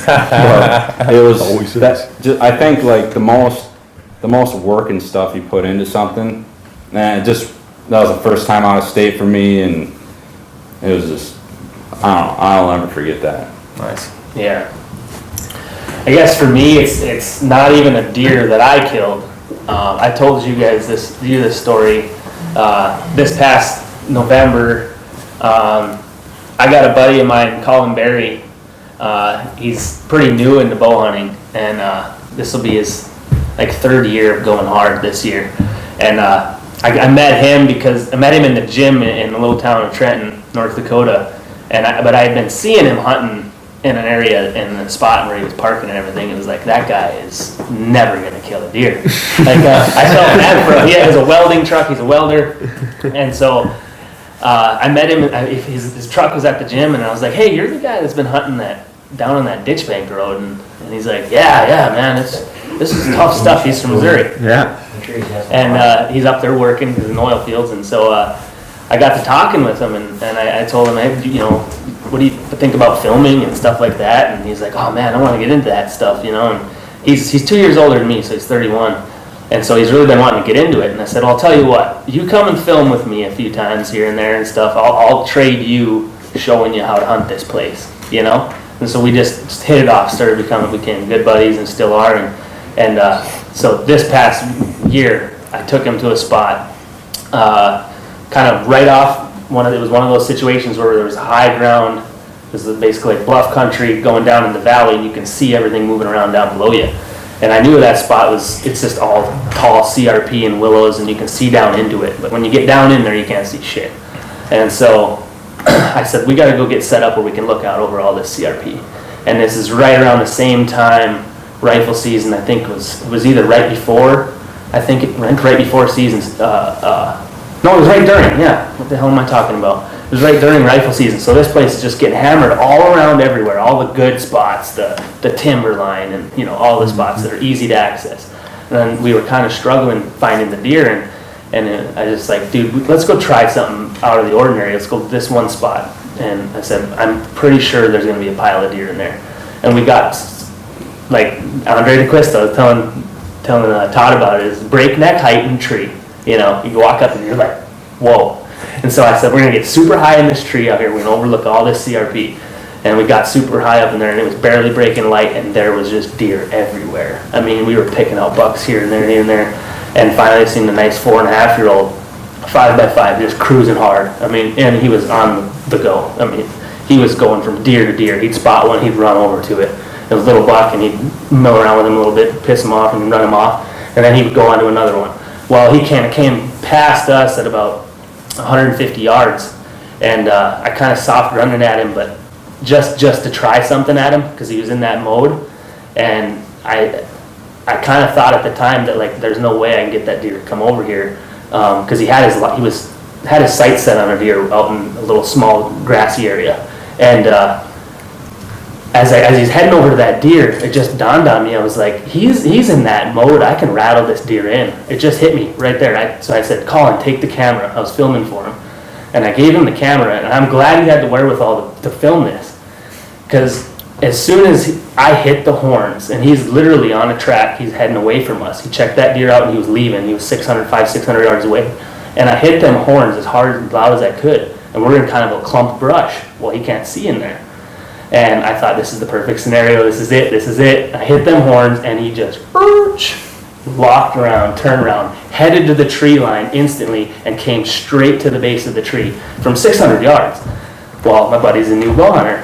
But it was Always I think like the most work and stuff you put into something, and that was the first time out of state for me, and it was just, I'll never forget that. Nice. Yeah. I guess for me, it's not even a deer that I killed. I told you guys this story this past November. I got a buddy of mine, Colin Berry. He's pretty new into bow hunting, and this will be his like third year of going hard this year. And I met him because I met him in the gym in the little town of Trenton, North Dakota. But I had been seeing him hunting in an area in the spot where he was parking and everything. It was like, that guy is never going to kill a deer. Like, I felt bad for him. He has a welding truck. He's a welder. And so I met him. His truck was at the gym, and I was like, hey, you're the guy that's been hunting down on that ditch bank road. And he's like, yeah, man, this is tough stuff. He's from Missouri. Yeah. And he's up there working in the oil fields. And so I got to talking with him, and I told him, hey, what do you think about filming and stuff like that? And he's like, oh man, I want to get into that stuff, And he's 2 years older than me, so he's 31. And so he's really been wanting to get into it. And I said, well, I'll tell you what, you come and film with me a few times here and there and stuff. I'll trade you showing you how to hunt this place, And so we just hit it off, became good buddies and still are. And so this past year, I took him to a spot, kind of right off. It was one of those situations where there was high ground. This is basically like bluff country going down in the valley, and you can see everything moving around down below you. And I knew that spot it's just all tall CRP and willows, and you can see down into it. But when you get down in there, you can't see shit. And so I said, we got to go get set up where we can look out over all this CRP. And this is right around the same time rifle season. I think it was either right before. Right before seasons. No, it was right during, yeah. What the hell am I talking about? It was right during rifle season. So this place is just getting hammered all around everywhere, all the good spots, the timberline, and all the spots that are easy to access. And then we were kind of struggling finding the deer, and I just like, dude, let's go try something out of the ordinary. Let's go to this one spot. And I said, I'm pretty sure there's going to be a pile of deer in there. And we got, like, Andre DeQuisto was telling Todd about it, is breakneck height in tree. You walk up and you're like, whoa. And so I said, we're going to get super high in this tree out here. We're going to overlook all this CRP. And we got super high up in there, and it was barely breaking light, and there was just deer everywhere. I mean, we were picking out bucks here and there and here and there. And finally I seen a nice 4.5-year-old 5x5 just cruising hard. I mean, and he was on the go. I mean, he was going from deer to deer. He'd spot one, he'd run over to it. It was a little buck, and he'd mill around with him a little bit, piss him off, and run him off. And then he would go on to another one. Well, he came past us at about 150 yards, and I kind of soft running at him, but just to try something at him because he was in that mode. And I kind of thought at the time that, like, there's no way I can get that deer to come over here because he had his sights set on a deer out in a little small grassy area. And as he's heading over to that deer, it just dawned on me. I was like, he's in that mode. I can rattle this deer in. It just hit me right there. So I said, Colin, take the camera. I was filming for him. And I gave him the camera, and I'm glad he had the wherewithal to film this. Because as soon as I hit the horns, and he's literally on a track, he's heading away from us. He checked that deer out, and he was leaving. He was 600 yards away. And I hit them horns as hard and loud as I could. And we're in kind of a clump brush. Well, he can't see in there. And I thought, this is the perfect scenario. This is it. I hit them horns, and he just walked around, turned around, headed to the tree line instantly, and came straight to the base of the tree from 600 yards. Well, my buddy's a new bow hunter.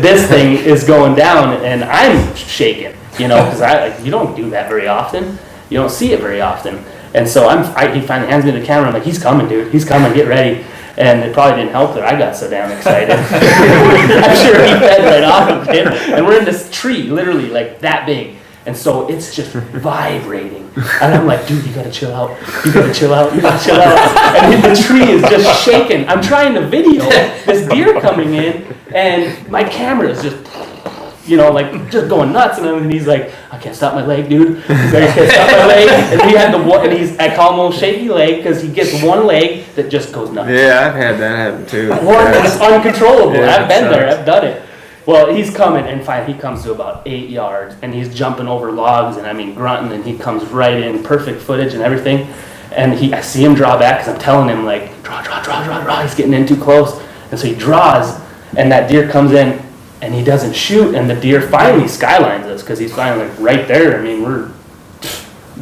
This thing is going down, and I'm shaking, because you don't do that very often. You don't see it very often. And so he finally hands me the camera. I'm like, he's coming, dude. He's coming. Get ready. And it probably didn't help that I got so damn excited. I'm sure he fed right off of it. And we're in this tree, literally like that big. And so it's just vibrating. And I'm like, dude, you gotta chill out. You gotta chill out. And the tree is just shaking. I'm trying to video this deer coming in, and my camera is just, just going nuts. And he's like, I can't stop my leg, dude. He's like, I can't stop my leg. And he had I call him a shaky leg because he gets one leg that just goes nuts. Yeah, I've had that happen too. It's uncontrollable. Yeah, I've been there. I've done it. Well, he's coming, and finally he comes to about 8 yards, and he's jumping over logs, and grunting, and he comes right in, perfect footage and everything. And I see him draw back because I'm telling him, like, draw. He's getting in too close. And so he draws, and that deer comes in, and he doesn't shoot, and the deer finally skylines us because he's finally like right there. I mean, we're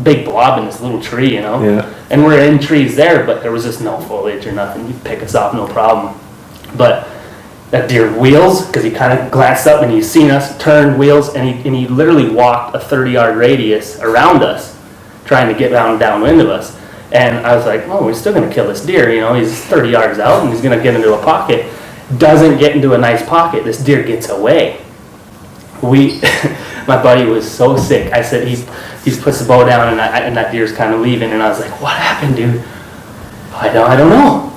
big blob in this little tree, Yeah. And we're in trees there, but there was just no foliage or nothing. You'd pick us off, no problem. But that deer wheels, because he kind of glanced up and he seen us, turned, wheels, and he literally walked a 30-yard radius around us, trying to get downwind of us. And I was like, oh, we're still going to kill this deer. You know, he's 30 yards out and he's going to get into a pocket. Doesn't get into a nice pocket. This deer gets away. My buddy was so sick. I said, he puts the bow down and that deer's kind of leaving. And I was like, what happened, dude? I don't know.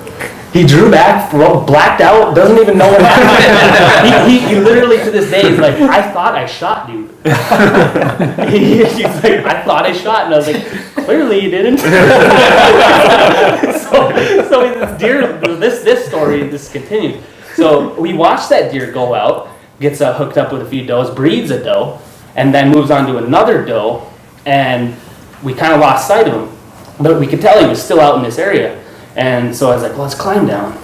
He drew back, blacked out, doesn't even know what happened. he literally, to this day, is like, I thought I shot, dude. He's like, I thought I shot. And I was like, clearly you didn't. so this deer, this story, this continues. So we watched that deer go out, gets hooked up with a few does, breeds a doe, and then moves on to another doe, and we kind of lost sight of him. But we could tell he was still out in this area. And so I was like, well, let's climb down.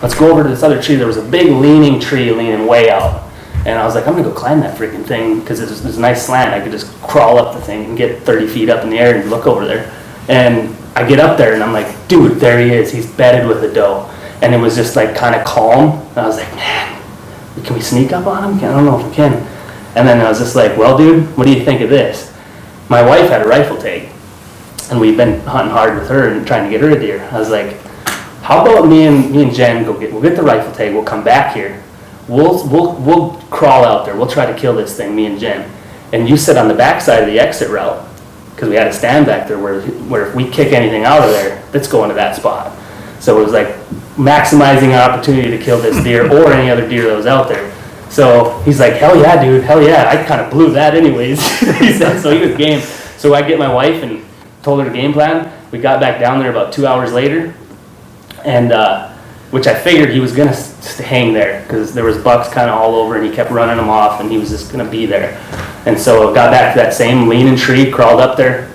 Let's go over to this other tree. There was a big leaning tree leaning way out. And I was like, I'm going to go climb that freaking thing because there's a nice slant. I could just crawl up the thing and get 30 feet up in the air and look over there. And I get up there and I'm like, dude, there he is. He's bedded with a doe. And it was just like kind of calm. And I was like, man, can we sneak up on him? I don't know if we can. And then I was just like, well, dude, what do you think of this? My wife had a rifle tag. And we've been hunting hard with her and trying to get her a deer. I was like, how about me and Jen we'll get the rifle tag, we'll come back here. We'll crawl out there, we'll try to kill this thing, me and Jen. And you sit on the back side of the exit route, because we had a stand back there where if we kick anything out of there, it's going to that spot. So it was like maximizing our opportunity to kill this deer or any other deer that was out there. So he's like, hell yeah, dude, hell yeah. I kind of blew that anyways. He said, so he was game. So I get my wife and told her the game plan. We got back down there about 2 hours later, and which I figured he was going to hang there because there was bucks kind of all over and he kept running them off and he was just going to be there. And so got back to that same leaning tree, crawled up there,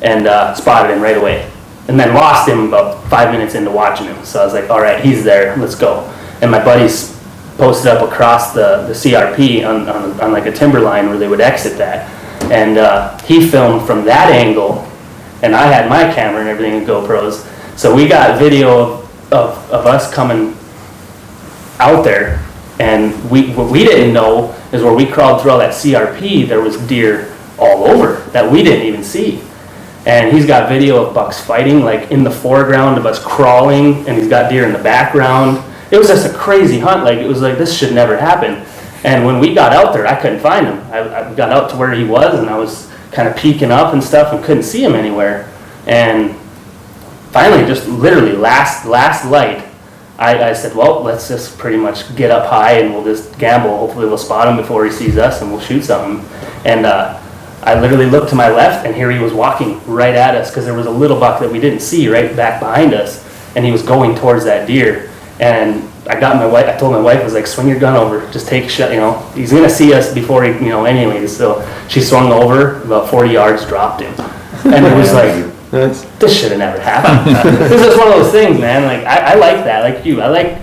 and spotted him right away. And then lost him about 5 minutes into watching him. So I was like, all right, he's there, let's go. And my buddies posted up across the CRP on like a timber line where they would exit that. And he filmed from that angle, and I had my camera and everything and GoPros. So we got video of us coming out there, and what we didn't know is where we crawled through all that CRP, there was deer all over that we didn't even see. And he's got video of bucks fighting, like in the foreground of us crawling, and he's got deer in the background. It was just a crazy hunt. Like, it was like, this should never happen. And when we got out there, I couldn't find him. I got out to where he was, and I was kind of peeking up and stuff and couldn't see him anywhere. And finally, just literally last light, I said, well, let's just pretty much get up high and we'll just gamble. Hopefully we'll spot him before he sees us and we'll shoot something. And I literally looked to my left, and here he was walking right at us because there was a little buck that we didn't see right back behind us, and he was going towards that deer. And I told my wife, I was like, swing your gun over, just take a shot, he's gonna see us before he, anyways. So she swung over, about 40 yards, dropped him. And it was like, this should have never happened. This is one of those things, man. Like, I like that, like you. I like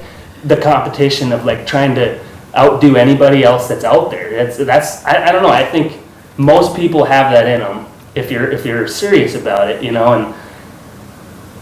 the competition of like trying to outdo anybody else that's out there. I don't know, I think most people have that in them if you're serious about it, and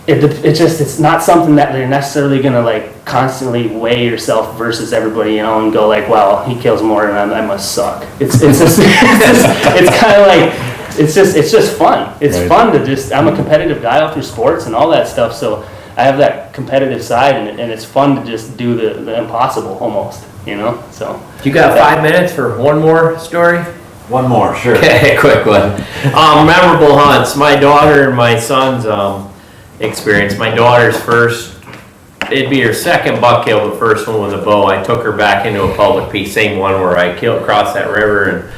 it's not something that they're necessarily gonna like constantly weigh yourself versus everybody, and go like, wow, he kills more and I must suck. It's just it's kind of like it's just fun. It's right. Fun to just, I'm a competitive guy all through sports and all that stuff, so I have that competitive side, and it's fun to just do the impossible almost, so. You got 5 minutes for one more story? One more, sure. Okay, quick one. Memorable hunts. My daughter and my son's experience. My daughter's first, it'd be her second buck kill, the first one with a bow. I took her back into a public piece, same one where I crossed that river, and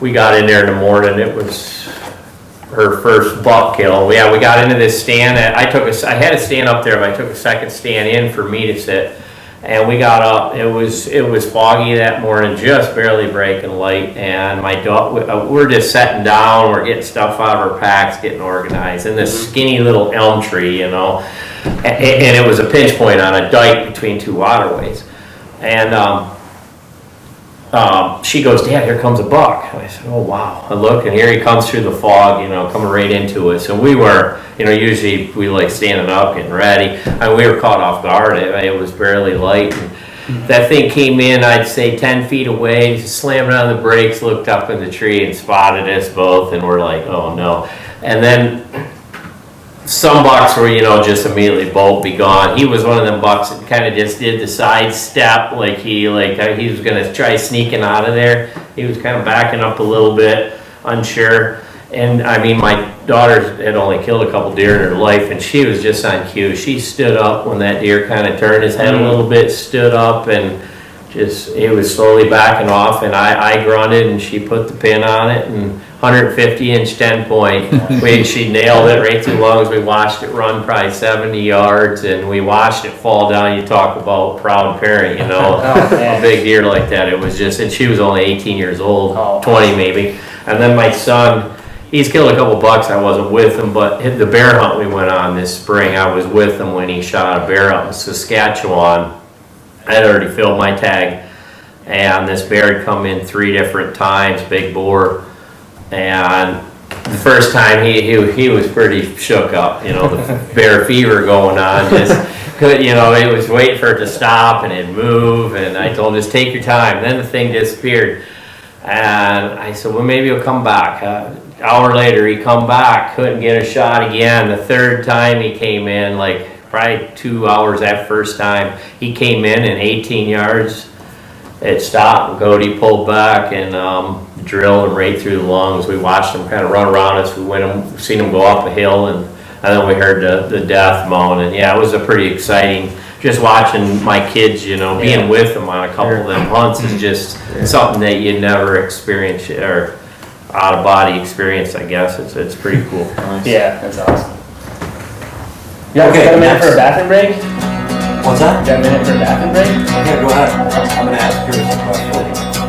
we got in there in the morning. It was her first buck kill. We got into this stand. I had a stand up there, but I took a second stand in for me to sit. And we got up. It was foggy that morning, just barely breaking light. And my dog, we're just sitting down. We're getting stuff out of our packs, getting organized. And this skinny little elm tree, and it was a pinch point on a dike between two waterways. And she goes, Dad, here comes a buck. And I said, oh, wow. I look, and here he comes through the fog, coming right into us. And we were, usually we like standing up, getting ready. And we were caught off guard. It was barely light. That thing came in, I'd say 10 feet away, slammed on the brakes, looked up in the tree and spotted us both, and we're like, oh no. And then some bucks were, just immediately bolt be gone. He was one of them bucks that kind of just did the side step, like he was gonna try sneaking out of there. He was kind of backing up a little bit, unsure. And I mean, my daughter had only killed a couple deer in her life, and she was just on cue. She stood up when that deer kind of turned his head a little bit, stood up, and he was slowly backing off. And I grunted, and she put the pin on it, and 150-inch 10-point. She nailed it right through lungs. We watched it run probably 70 yards, and we watched it fall down. You talk about proud parent, a big deer like that. It was just, and she was only 18 years old, 20 maybe. And then my son, he's killed a couple bucks. I wasn't with him, but the bear hunt we went on this spring, I was with him when he shot a bear up in Saskatchewan. I had already filled my tag, and this bear had come in 3 different times, big boar. And the first time he was pretty shook up, the bear fever going on. He was waiting for it to stop and it'd move, and I told him, just take your time. And then the thing disappeared. And I said, well, maybe he'll come back. Hour later, he come back, couldn't get a shot again. The third time he came in, like probably 2 hours that first time, he came in 18 yards. It stopped, Cody pulled back and drilled him right through the lungs. We watched him kind of run around us. We seen him go up a hill, and then we heard the death moan. And yeah, it was a pretty exciting, just watching my kids, being with them on a couple of them hunts is just something that you never experience, or out of body experience, I guess. It's pretty cool. Yeah, that's awesome. You Okay, got a minute next. for a bathroom break? What's that? Got a minute for a bathroom break? Yeah, go ahead. I'm gonna ask Chris a question.